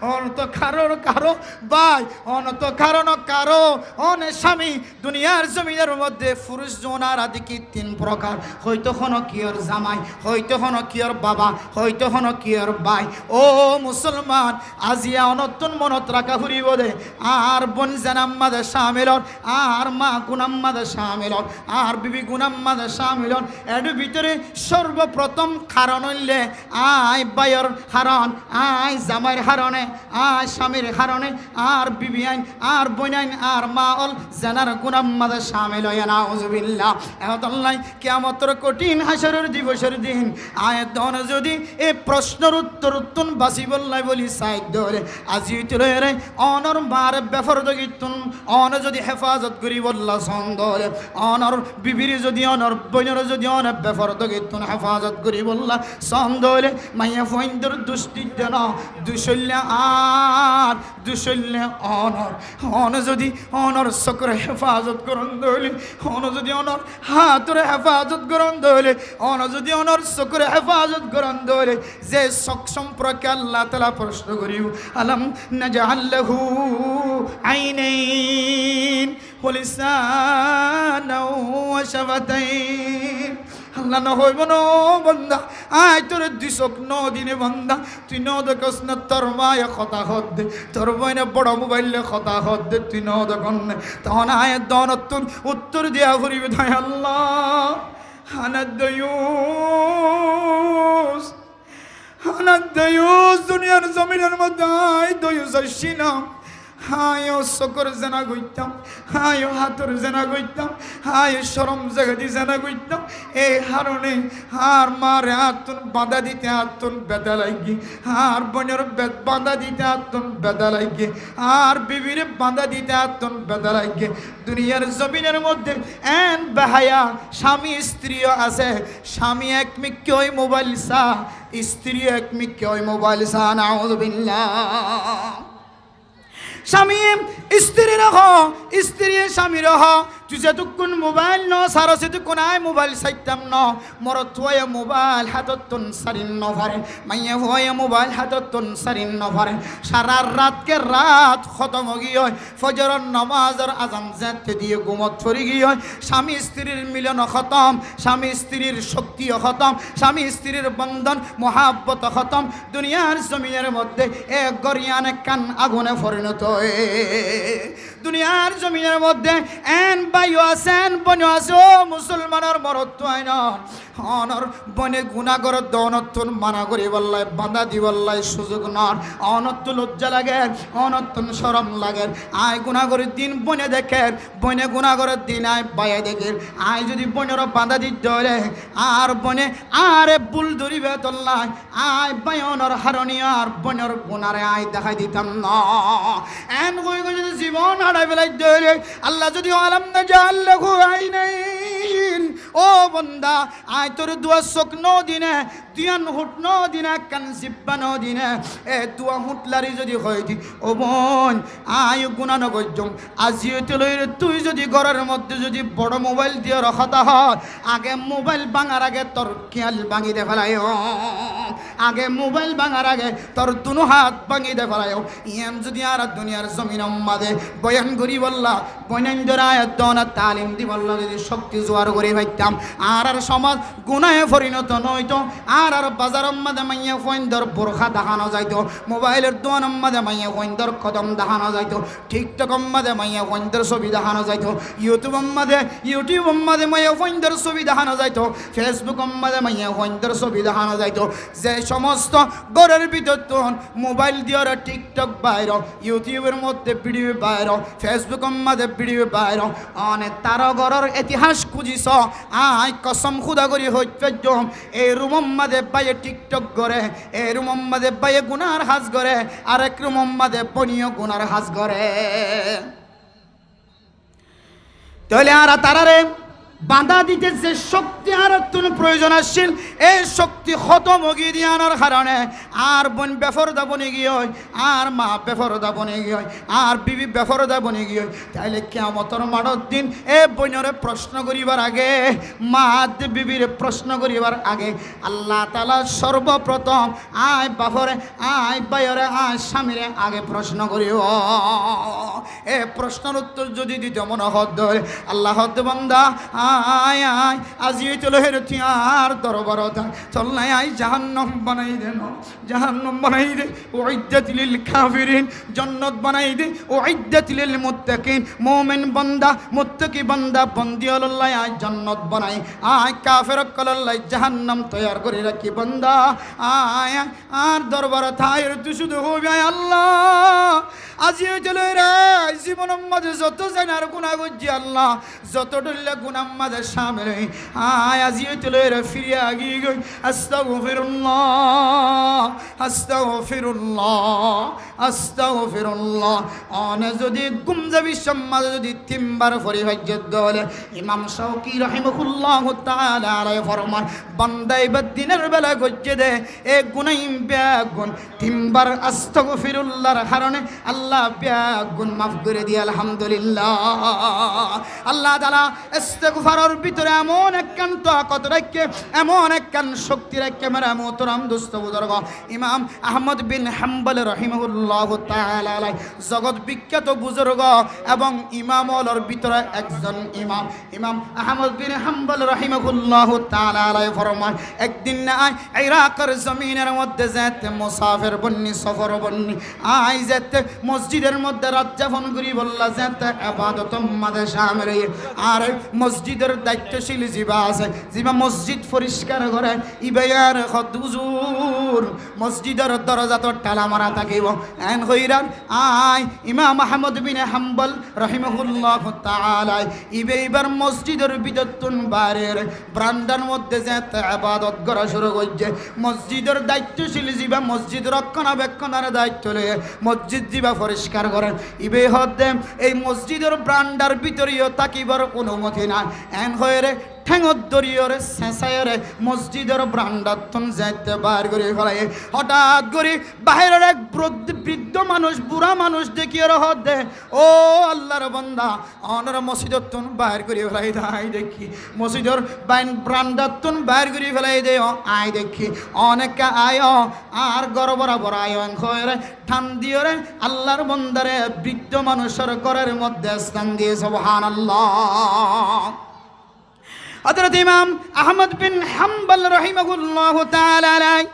অনত খারো ভাই অনত খারো অনে স্বামী দুনিয়ার জমিনের মধ্যে পুরুষ জোনার আদি কি তিন প্রকার হয়তো হন কিয়র জামাই হয়তো হন কিয়র বাবা হয়তো হন কিয়র ভাই ও মুসলমান আজিয়া অনতুন মনত রাখা ফুরিব দে আর বোন জানাম্মাদ শামিল আর মা গুনাম্মাদ শামিল আর বিবি গুনাম্মাদ শামিল এর ভিতরে সর্বপ্রথম কারণ হইলে আয় বায়র হারণ আয় জামাইর হারণে আয় স্বামীর হারণে আর বিবি আইন আর বোন আইন আর মা অল জানার গুনাম্মাদ শামিল হয় নাউজুবিল্লাহ এহতাল্লাহ কিয়ামতের কঠিন হাসরের দিবসের দিন আয় দন যদি এই প্রশ্নের উত্তর বাসি বললাই বলি সাইড ধরে আজি তুলে রে অনর মার বেফরদগিতুন অন যদি হেফাজত করি বললা সন্দরে অনর বিবির যদি অনর বইনের যদি অন বেফরদগিতুন হেফাজত করি বললা সন্দরে মাইয়া ফইন্দর দুষ্টি দেন দুশল্য আর দুশল্য অনর অন যদি অনর সকর হেফাজত করন দইলে অন যদি অনর হাতর হেফাজত করন দইলে অন যদি অনর সকর হেফাজত করন দইলে যে সক সম্পর্কে আল্লাহ তাআলা প্রশ্ন করিও আলম নাজআল্লাহু আইনাইন ওয়ালিসানা ওয়া শাফাতাইন আল্লাহ না হইব না বান্দা আয় তোর দিশক দিনে বান্দা তুই দেখস না তোর মায়ে কথা হদ দে তোর বইনে বড় মোবাইলে কথা হদ দে তুই দেখন তখন আয় দনতুন উত্তর দিয়া ফুরিবে তাই আল্লাহ হানাদ্দায়ুস দুনিয়ার জমিনের মধ্যে আয় দয়ুস আসিনা হায় সকর জানা গইতাম হায় হাতর জানা গইতাম হায় শরম জাগাদি জানা গইতাম এই হারণে হার মারে আতুন বাঁধা দিতে আতুন বেদা লাগি আর বোনের বাঁধা দিতে আতুন বেদা লাগে আর বিবির বাঁধা দিতে আতুন বেদা লাগে দুনিয়ার জমিনের মধ্যে এন বেহায়া স্বামী স্ত্রীও আছে স্বামী এক মিক্কে ওই মোবাইল সা স্ত্রী এক মিক্কে ওই মোবাইল সা নাউযুবিল্লাহ স্বামী স্ত্রী রহ স্ত্রী স্বামী রহ তুই যেতক্ষণ মোবাইল ন সারা সেতক্ষণ আয় মোবাইল সাইতাম ন মরত হয়ে মোবাইল হাততন সারিন ন পারে মাইয়া হয়ে মোবাইল হাততন সারিন ন পারে সারা রাতকে রাত খতম গিয়ে হয় ফজরের নামাজের আজান যেতে দিয়ে ঘুমত ফরি গিয়ে হয় স্বামী স্ত্রীর মিলন খতম স্বামী স্ত্রীর শক্তিও খতম স্বামী স্ত্রীর বন্ধন মহাব্বত খতম দুনিয়ার জমিনের মধ্যে এক গরিয়ান কান আগুনে পরিণত দুনিয়ার জমিনের মধ্যে এন বাইও আছেন বনে আছে ও মুসলমানের মরত্ব আইন অনর বনে গুণাগর দনত্তন মানা করি বললাই বাঁধা দি বললাই সুযোগ নর অনত্ত লজ্জা লাগে অনত্তন শরম লাগে আয় গুণাগরের দিন বনে দেখে বনে গুণাগরের দিন আয় বায়ে দেখে আয় যদি বনের বাঁধা দি ধরে আর বনে আরে বুল ধরিবে তল্লাই আয় বায়নর হারণী আর বনের গুণারে আয় দেখাই দিতাম না এন কই যদি জীবন হারাই ফেলাই ধরে আল্লাহ যদি আলম ইয়াজআল লাহু আইনাইন ও বান্দা আয় তোর দুয়া চোখ ন দিনে দিয়ান হুট ন দিনে কান জিব্বা ন দিনে এ দুয়া হুটলারি যদি হইতি ও বোন আয় গুনাহ নগজম আজিও তুই যদি ঘরের মধ্যে যদি বড় মোবাইল দিয়ে রাখতা হয় আগে মোবাইল ভাঙার আগে তোর খেয়াল ভাঙি দে ফেলায় আগে মোবাইল ভাঙার আগে তোর দুনো হাত ভাঙি দে ফেলায় ইয়াম যদি আর দুনিয়ার জমিন মাদে বয়ান করি বললা বয়ান ধরায় দনা তালিম দি বললা যদি শক্তি জোয়ার করে ভাইতাম আর সমাজ গুনাহে পরিণত নইতো আর বাজার মাদে মাইয়া ফইন্দর বোরখা দেখানো যাইতো মোবাইলের দোয়ান মাদে মাইয়া ফইন্দর কদম দেখানো যাইতো টিকটক মাদে মাইয়া ফইন্দর ছবি দেখানো যাইতো ইউটিউব মাদে মাইয়া ফইন্দর ছবি দেখানো যাইতো ফেসবুক মাদে মাইয়া ফইন্দর ছবি দেখানো যাইতো যে সমস্ত ঘরের ভিতর তখন মোবাইল দিয়ে টিকটক বাইর ইউটিউবের মধ্যে ভিডিও বাইর ফেসবুক মাদে ভিডিও বাইর অনেক তার ঘরের ইতিহাস খুঁজিস আয় কসম খুদা করি হইতে এই রুম মাদে বাইয়ে টিকটক করে এই রুম মাদে বাইয়ে গুনার হাজ করে আরেক রুম মাদে পনীয় গুনার হাজ করে তাহলে আর তারারে বাধা দিতে যে শক্তি আর প্রয়োজন আসছিল এই শক্তি খতম হয়ে দিয়ে আনার কারণে আর বোন বেফরদা বনে গিয়ে আর মা বেফরদা বনে গিয়ে আর বিবি বেফরদা বনে গিয়ে তাইলে কিয়ামতের মাঠের দিন এ বোনরে প্রশ্ন করিবার আগে মা বিবির প্রশ্ন করিবার আগে আল্লাহ তাআলা সর্বপ্রথম আয় বাপরে আয় বাইরে আয় স্বামীরে আগে প্রশ্ন করিব এ প্রশ্নের উত্তর যদি দিতে মনে হদ আল্লাহ হদ বান্দা আয় আয় আজিয়ে চলো হেরতি আর দরবারত চল নাই আয় জাহান্নাম বানাই দে জাহান্নাম বানাই দে উইদ্দাত লিল কাফিরিন জান্নাত বানাই দে উইদ্দাত লিল মুত্তাকিন মুমিন বান্দা মুত্তাকি বান্দা বন্দি আল্লাহ আয় জান্নাত বানাই আয় কাফির কল্লাই জাহান্নাম তৈয়ার করে রাখি বান্দা আয় আর দরবারত আয় তুই শুধু হবে আল্লাহ আজিয়ে চলো রে জীবনের মাঝে যত জানার গুনাহ করছি আল্লাহ যত ডলে গুনাহ মাঝে শামিল আয় আজিয়ে চলো রে ফিরে আগিয়ে গই আস্তাগফিরুল্লাহ আস্তাগফিরুল্লাহ আস্তাগফিরুল্লাহ অনে যদি গুমজাবি সমাজ যদি তিনবার পরিভাজ্য দলে ইমাম শাওকি রাহিমাহুল্লাহ তাআলা আলাইহি ফরমান বান্দাই দিনের বেলা গজ্জে দে এ গুনাইম বেগুন তিনবার আস্তাগফিরুল্লাহর কারণে আল্লাহ বেগুন মাফ করে দিয়ে আলহামদুলিল্লাহ আল্লাহ তাআলা ইস্তিগফারের ভিতরে এমন একখান তাকত রাখে এমন একখান শক্তি রাখে মেরা মোহতারাম দোস্ত বুজুর্গ ইমাম আহমদ বিন হাম্বল রাহিমাহুল্লাহ তাআলা আলাইহি জগৎ বিখ্যাত বুজুর্গ এবং ইমামদের ভিতরে একজন ইমাম আহমদ বিন হাম্বল রাহিমাহুল্লাহ তাআলা আলাইহি ফরমান একদিন না ইরাকের জমিনের মধ্যে যেতে মুসাফির বন্নি সফর বন্নি আই যেতে মসজিদের মধ্যে রাত যাপন করি বললা যেতে ইবাদত মাঝে শামিল আর মসজিদের দায়িত্বশীল জিবা আছে জিবা মসজিদ পরিষ্কার করে ইবায়ার হুজুর মসজিদের দরজা তো তালা মারা থাকিব এন হইরান আয় ইমাম আহমদ বিন হাম্বল রাহিমাহুল্লাহ তাআলা ইবার মসজিদের ভিতরতুন বাইরের ব্রান্ডার মধ্যে যেতে ইবাদত করা শুরু করছে মসজিদের দায়িত্বশীল জিবা মসজিদ রক্ষণাবেক্ষণের দায়িত্ব লয়ে মসজিদ জিবা পরিষ্কার করেন ইবে হতে এই মসজিদের ব্রান্ডার ভিতরেও থাকিবার অনুমতি নাই এন হয়ে ঠেঙত দরিয়রে শেষায়রে মসজিদের ব্রান্ডাতন যাইতে বার করে ফেলায় হঠাৎ করে বাহিরের এক বৃদ্ধ মানুষ বুড়া মানুষ দেখিয়ে রহত দে ও আল্লাহর বান্দা অনর মসজিদতন বাইর করে ফেলাই দে আই দেখি মসজিদের বাইন ব্রান্ডাতন বাইর করে ফেলাই দে আই দেখি অনেকে আয় আর গড় বরাবর আয় হয়ে ঠান দিয়রে আল্লাহর বান্দারে বৃদ্ধ মানুষের ঘরের মধ্যে স্থান দিয়ে সুবহানাল্লাহ হযরত ইমাম আহমদ বিন হাম্বল রাহিমাহুল্লাহ তাআলা আলাইহি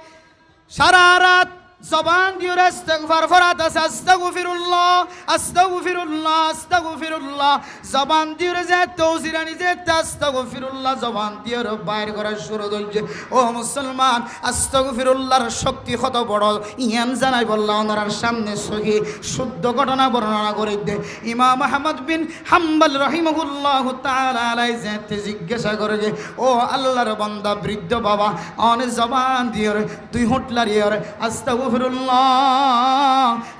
সারা রাত জবান দিয়ে ইস্তিগফার ফরাত আস্তাগফিরুল্লাহ আস্তাগফিরুল্লাহ আস্তাগফিরুল্লাহ জবান দিয়ে যে তৌজিরানি যে আস্তাগফিরুল্লাহ জবান দিয়ে বাইর করা শুরু করছে ও মুসলমান আস্তাগফিরুল্লাহর শক্তি কত বড় ইয়ান জানাই বললা ওনার সামনে সহি শুদ্ধ ঘটনা বর্ণনা করে দে ইমাম আহমদ বিন হাম্বল রাহিমাহুল্লাহ তাআলা আলাইহি যে জিজ্ঞাসা করে যে ও আল্লাহর বান্দা বৃদ্ধ বাবা অনে জবান দিয়ে তুই হুটলারি আস্তাগফিরুল্লাহ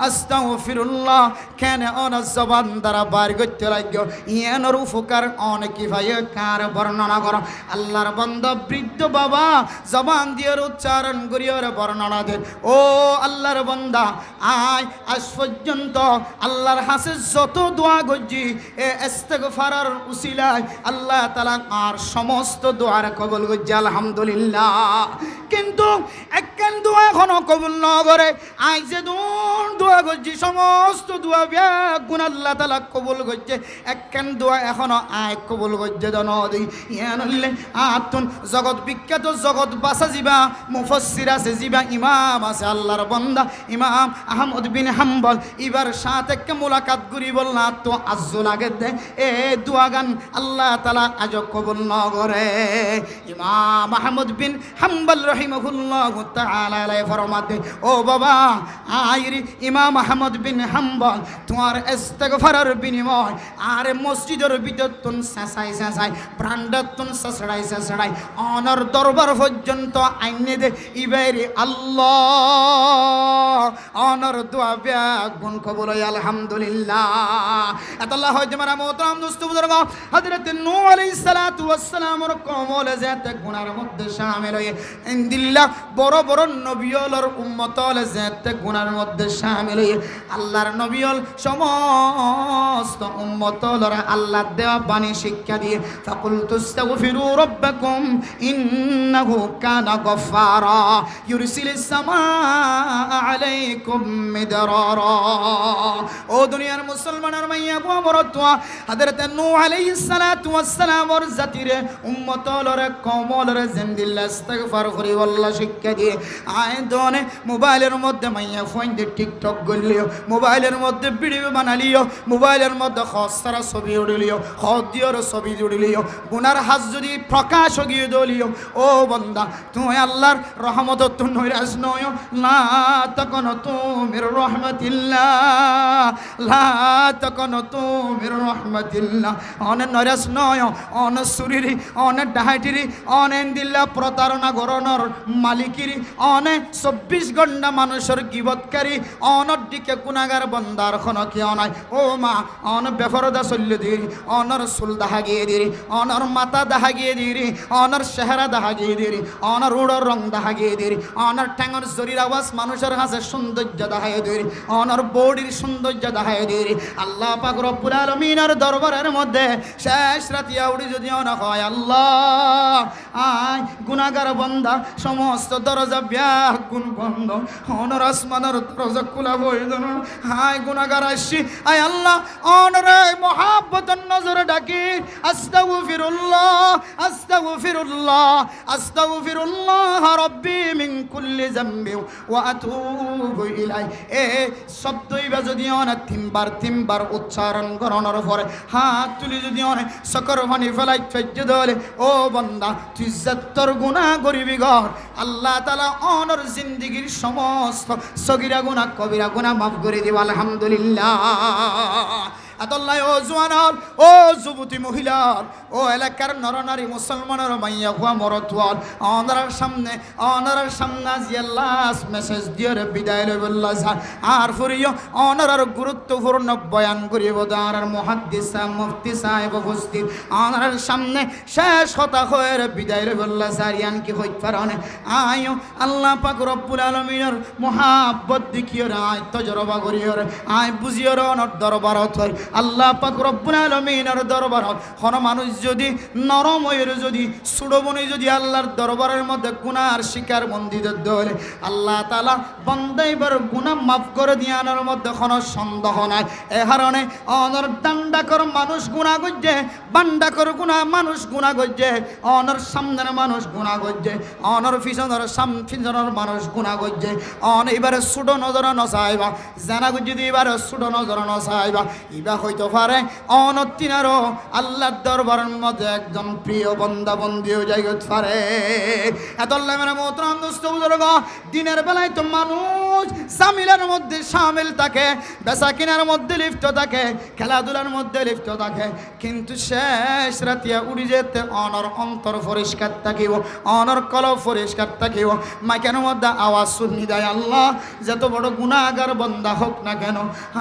আস্তাগফিরুল্লাহ কেন অন জবান দ্বারা বার করতে লাগো ইয়ানোর উপকার অনেক ভাই কার বর্ণনা করো আল্লাহর বান্দা বৃদ্ধ বাবা জবান দিয়ে উচ্চারণ করিয়ে বর্ণনা দেন ও আল্লাহর বান্দা আজ পর্যন্ত আল্লাহর হাসে যত দোয়া গজি এ ইস্তিগফারের উসিলায় আল্লাহ তাআলা আর সমস্ত দোয়ার কবুল গজি আলহামদুলিল্লাহ কিন্তু একখান দোয়া এখনো কবুল না করে আই যে দোয়া গজি সমস্ত দোয়া গুণ আল্লাহ তাআলা কবুল গজি একখান দোয়া এখনো আয় কবুল গজি দনদি ইয়ানলে আতুন জগৎ বিখ্যাত জগৎ বাসা জিবা মুফাসসির আছে জিবা ইমাম আছে আল্লাহর বান্দা ইমাম আহমদ বিন হাম্বল এবার সাথে কে মুলাকাত করি বলনা তো আজ্জু লাগে দে এ দোয়া গান আল্লাহ তাআলা আজ কবুল না করে ইমাম আহমদ বিন হাম্বল রাহিমাহুল্লাহু তাআলা আলাইহি ফরমাতে ও বাবা আইরি ইমাম আহমদ বিন হাম্বল তোমার ইস্তিগফারের বিনিময় আর মসজিদের ভিতর তুন সাসাই প্রাণডাতুন সাসড়াই অনর দরবার পর্যন্ত আইনে দে ইবাইরি আল্লাহ অনর দোয়া ব্যাগ গুণ কবুল হয় আলহামদুলিল্লাহ আল্লাহ হয় তোমার মোহতরম দোস্ত বুজুর্গ হযরত নূহ আলাইহিস সালাতু ওয়াস সালামের কওমল জাতে গুনার মধ্যে শামিল হয়ে ইনদিল্লাহ বড় বড় নবিয়লর উম্মতল জাতে গুনার মধ্যে শামিল হয়ে আল্লাহর নবিয়ল সমস্ত উম্মতলরা আল্লাহ দেওয়া বাণী শিক্ষা দিয়ে ফাকুলতু আস্তাগফিরু রাব্বাকুম ইন্নাহু কানা গফফারা ইউরসিলিস সামাআ আলাইকুম মিদরারা ও দুনিয়ার মুসলমানের মাইয়া বড়তোয়া হযরত নূহ আলাইহিস সালাতু ওয়াস সালামের জাতিরে উম্মতলরে কওমলরে জিন্দিল্লাহ ইস্তিগফার করি আল্লাহ শিক্ষা দিয়ে আয়দনে মোবাইলের মধ্যে মাইয়া ফোন দিয়ে টিকটক গলিও মোবাইলের মধ্যে ভিডিও বানালিও মোবাইলের মধ্যে খসরা ছবি উড়িলিও খদিয়র ছবি উড়িলিও গুনার হাজ যদি প্রকাশ গিয়ে দলিও ও বান্দা তুমি আল্লাহর রহমত তো নৈরাশ নয় লা তাকুনতু মির রাহমাতিল্লাহ লা তাকুনতু মির রাহমাতিল্লাহ অনে নৈরাশ নয় অন সুরিরি অনে ডাহাইটিরি অনে দিল্লা প্রতারণা গরনর মালিকিরি অনে 24 ঘন্টা মানুষের গিবতকারী অনর দিকে গুনাহগার বান্দার কোনো কি অনাই ও মা অন বেফরদা চল্লি দিরি অনর চুল দাহা গিয়ে দিরি অনর মাথা দাহা গিয়ে দিরি অনর চেহারা দাহা গিয়ে দিরি অনর উড়র রং দাহা গিয়ে দিরি অনর ঠ্যাঙর জরির আওয়াজ মানুষের কাছে সৌন্দর্য দাহাই দিরি অনর বডির সৌন্দর্য দাহাই দিরি আল্লাহ পাক রব্বুল আলামিনের দরবারের মধ্যে শেষ রাতে আউড়ি যদি অন হয় আল্লাহ আয় গুনাহগার বান্দা সমস্ত দরজা ব্যাগ গুণ বন্ধ অনর আসমানের দরজা খোলা বইদন হায় গুনাহগার আসি আয় আল্লাহ অনরে মহাব্বতের নজরে ডাকি আস্তাগফিরুল্লাহ আস্তাগফিরুল্লাহ আস্তাগফিরুল্লাহ রাব্বি মিন কুল্লি যামবি ওয়া আতুবু ইলাই এ শব্দইবা যদি অনে তিনবার উচ্চারণ করানোর পরে হাত তুলি যদি অনে সকর পানি ফেলাই ফেজ্জ দলে ও বান্দা তুই যত্তর গুনাহ করিবি ঘর আল্লাহ তাআলা অনর জিন্দেগীর সমস্ত সগীরা গুনাহ কবিরা গুনাহ মাফ করে দিব আলহামদুলিল্লাহ আল্লাহ ও জওয়ান ও যুবতী মহিলার ও এলাকার নরনারী মুসলমানের মাইয়া হুয়া মরতওয়াল অনারার সামনে জিয়াল্লাহ মেসেজ দিয়ে বিদায় লই বললা আর ফুরিও অনারার গুরুত্বপূর্ণ বয়ান করিব দারার মুহাদ্দিস সাহেব মুফতি সাহেব উপস্থিত অনারার সামনে শেষ কথা হয়ে বিদায় লই বললা সারিয়ান কি হইত পারনে আয়ো আল্লাহ পাক রব্বুল আলামিনের মহাব্বত দেখিও আয় তজরবা করিও আয় বুঝিও অনর দরবারত হয় আল্লাহ পাক রব্বুল আলামিনের দরবারত কোন মানুষ যদি নরম হয়ে যদি সুড়বনি যদি আল্লাহর দরবারের মধ্যে গুনার শিকার বন্দিত দলে আল্লাহ তাআলা বান্দাইবার গুনাহ মাফ করে দিয়ানোর মধ্যে কোনো সন্দেহ নাই এ কারণে অনর দান্ডাকর মানুষ গুনাহ করছে বান্ডাকর গুনাহ মানুষ গুনাহ করছে অনর সামনের মানুষ গুনাহ করছে অনর পিছনের মানুষ গুনাহ করছে অন এবারে সুড়ো নজর নসাইবা জানা যদি এবারে সুড়ো নজর নসাইবা ইবা হইতে পারে অনতিনারও আল্লাহর দরবারের মধ্যে একজন প্রিয় বান্দা বন্দী হয়ে যাইতে পারে এত আল্লাহ মেরা মোহতরম দোস্ত বুজুর্গ দিনের বেলায় তো মানুষ জামিলার মধ্যে শামিল থাকে, বেচা কেনার মধ্যে লিপ্ত থাকে, খেলাধুলার মধ্যে লিপ্ত থাকে, কিন্তু শেষ রাতিয়া উড়ি যেতে অনর অন্তর পরিষ্কার থাকিব, অনর কলব পরিষ্কার থাকিব। মাইকের মধ্যে আওয়াজ শুনি দেয়, আল্লাহ যত বড় গুনাহগার বান্দা হোক না কেন,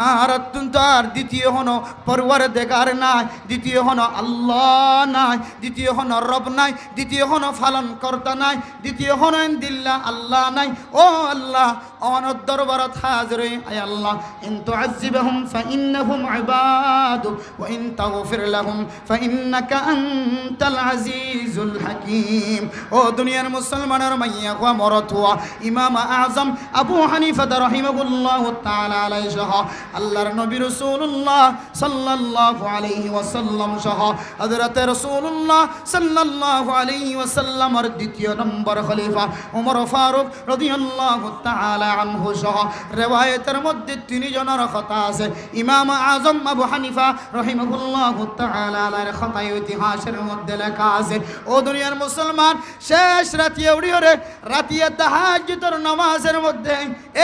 আর অত্যন্ত আর দ্বিতীয় হন পরওয়ার দেখার নাই, দ্বিতীয় হন আল্লাহ নাই, দ্বিতীয় হন রব নাই, দ্বিতীয় হন ফালন কর্তা নাই, দ্বিতীয় হন দিল্লা আল্লাহ নাই। ও আল্লাহ অনর দরবারত হাজির আয় আল্লাহ, ইন তুআযিবহুম ফাইন্নাহুম ইবাদুক ওয়া ইন তাগফির লাহুম ফাইন্নাকা আনতাল আজিজুল হাকীম। ও দুনিয়ার মুসলমানের মাইয়া ওয়া মরতুয়া ইমাম আযম আবু হানিফা রাহিমাহুল্লাহ তাআলা আলাইহি সহ আল্লাহর নবী রাসূলুল্লাহ সাল্লাল্লাহু আলাইহি ওয়াসাল্লাম সহ হযরত রাসূলুল্লাহ সাল্লাল্লাহু আলাইহি ওয়াসাল্লামের দ্বিতীয় নম্বর খলিফা ওমর ফারুক রাদিয়াল্লাহু তাআলা আনহু সহ রিওয়ায়াতের মধ্যে তিনি জনের কথা আছে। ইমাম আযম আবু হানিফা রাহিমাহুল্লাহু তাআলা আলাইহির কথা ইতিহাসের মধ্যে লেখা আছে। ও দুনিয়ার মুসলমান, শেষ রাতিয়া উড়িয়ে রাতিয়া তাহাজ্জুদের নামাজের মধ্যে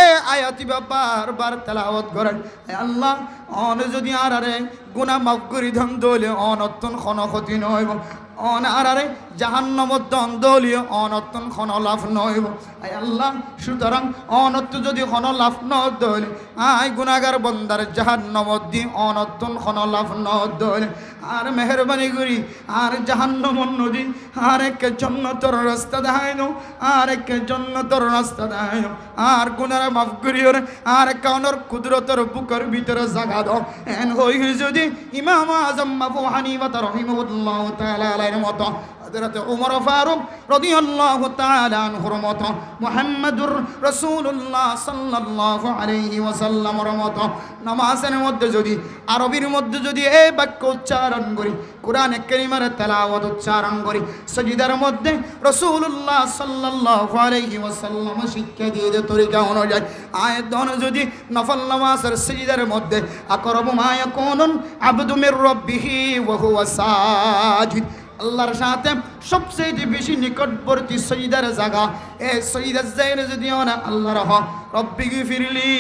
এ আয়াতি বারবার তেলাওয়াত করেন, আল্লাহ অন যদি আরে গুনাহ মাফ করি ধন দলে অনতন খন ক্ষতি নইব, অনারে জাহান্নামত দ্বন্দ্বলীয় অনতন খন লাভ নইব। আয় আল্লাহ সুতরাং অনত্ত যদি খন লাভ নদলে আয় গুনাহগার বন্দার জাহান্নামত দি অনতন খন লাভ নদলে আর মেহরবানি করি আর জাহান্নামত নদী আর এক জান্নাতের রাস্তা দেখায় নো, আর এক জান্নাতের রাস্তা দেখায় নো, আর গুনাহ মাফ করিও আর কাউনের কুদরতের বুকের ভিতরে জায়গা দাও। এন হই যদি ইমাম আযম আবু হানিফা রাহিমাহুল্লাহ তাআলা আলাইহির মতো হযরত ওমর ফারুক রাদিয়াল্লাহু তাআলা আনহুর মতো মুহাম্মদুর রাসূলুল্লাহ সাল্লাল্লাহু আলাইহি ওয়াসাল্লামের মতো নামাজের মধ্যে যদি আরবির মধ্যে যদি এই বাক্য উচ্চারণ করি, কোরআনে কারীমের তেলাওয়াত উচ্চারণ করি, সাজদার মধ্যে রাসূলুল্লাহ সাল্লাল্লাহু আলাইহি ওয়াসাল্লাম শিক্ষা দিয়ে যে তরিকা অনুযায়ী আয়াত যদি নফল নামাজের সাজদার মধ্যে আকরাবু মা ইয়াকুনুল আবদু মির রাব্বিহি ওয়া হুয়া সাজিদ, আল্লাহর সাথে সবচেয়ে বেশি নিকটবর্তী সজদার জায়গা এই সজদার জায়গায় যদি না আল্লাহর রব্বি গফিরলি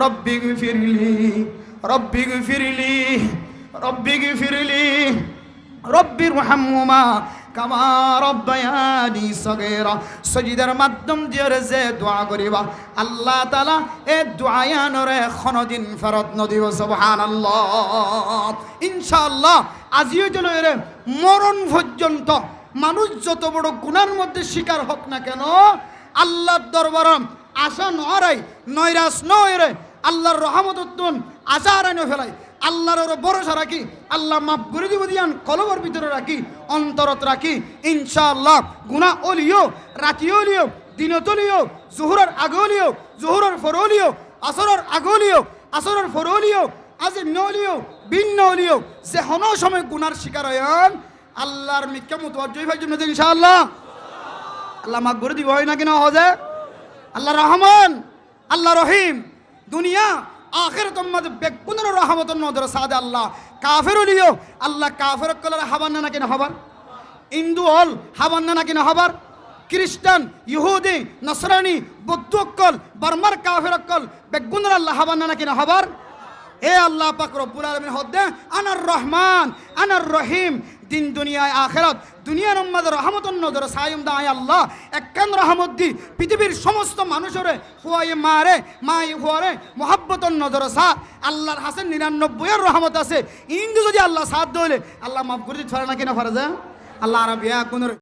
রব্বি গফিরলি রব্বি গফিরলি রব্বি গফিরলি রব্বির রহমহুমা কামা রব্বায়ানি সগীরা, সজদার মাধ্যম দিয়ে যে দোয়া করিবা আল্লাহ তাআলা এই দোয়ায়ানরে কোনদিন ফেরত নদিব। সুবহানাল্লাহ। ইনশাআল্লাহ আজিও যেন এর মরণ পর্যন্ত মানুষ যত বড় গুনার মধ্যে শিকার হোক না কেন আল্লাহর দরবারে আশা নয় নৈরাশ নয় রে, আল্লাহর রহমত উত্তম আশা আরানো ফেলাই, আল্লাহর ভরসা রাখি, আল্লাহ মাফ করে দিব দিয়ান কলবের ভিতরে রাখি, অন্তরত রাখি। ইনশাআল্লাহ গুনাহ ওলিও রাতি ওলিও দিনত ওলিও জোহরের আগে ওলিও জোহরের পরে ওলিও আসরের আগে ওলিও আসরের পরে ওলিও আজ নলিও ভিন্ন ওলিও যে হন সময় গুনার শিকার হন আল্লাহর মিক্কা মুতওয়াজ্জিহ ভাই জন্য ইনশাআল্লাহ আল্লাহ মাফ করে দিব। হয় না কিনা হজে আল্লাহ রহমান আল্লাহ রহিম দুনিয়া আখিরাত মধ্যে বেগুনের রহমতের নজর সাদে আল্লাহ কাফের হলিও আল্লাহ কাফের কলার হাবান না কিনা হবার, হিন্দু হল হাবান না কিনা হবার, খ্রিস্টান ইহুদি নসরানি বৌদ্ধ কল বর্মার কাফের কল বেগুনের আল্লাহ হাবান না কিনা হবার। এ আল্লাহ পাক রব্বুল আলামিন হদে আনার রহমান আনার রহিম দিন দুনিয়ায় আখিরাত দুনিয়ার মধ্যে রহমতের নজর সায়ম দায় আল্লাহ একখান রহমত দি পৃথিবীর সমস্ত মানুষরে হুয়ায়ে মারে মাই হুয়ারে মোহাব্বতের নজর সা আল্লাহর হাসেন 99 রহমত আছে। ইন্দু যদি আল্লাহ সাথ দইলে আল্লাহ মাফ করে দিতে পারে না কিনা পারে, আল্লাহ আরবিয়া কোন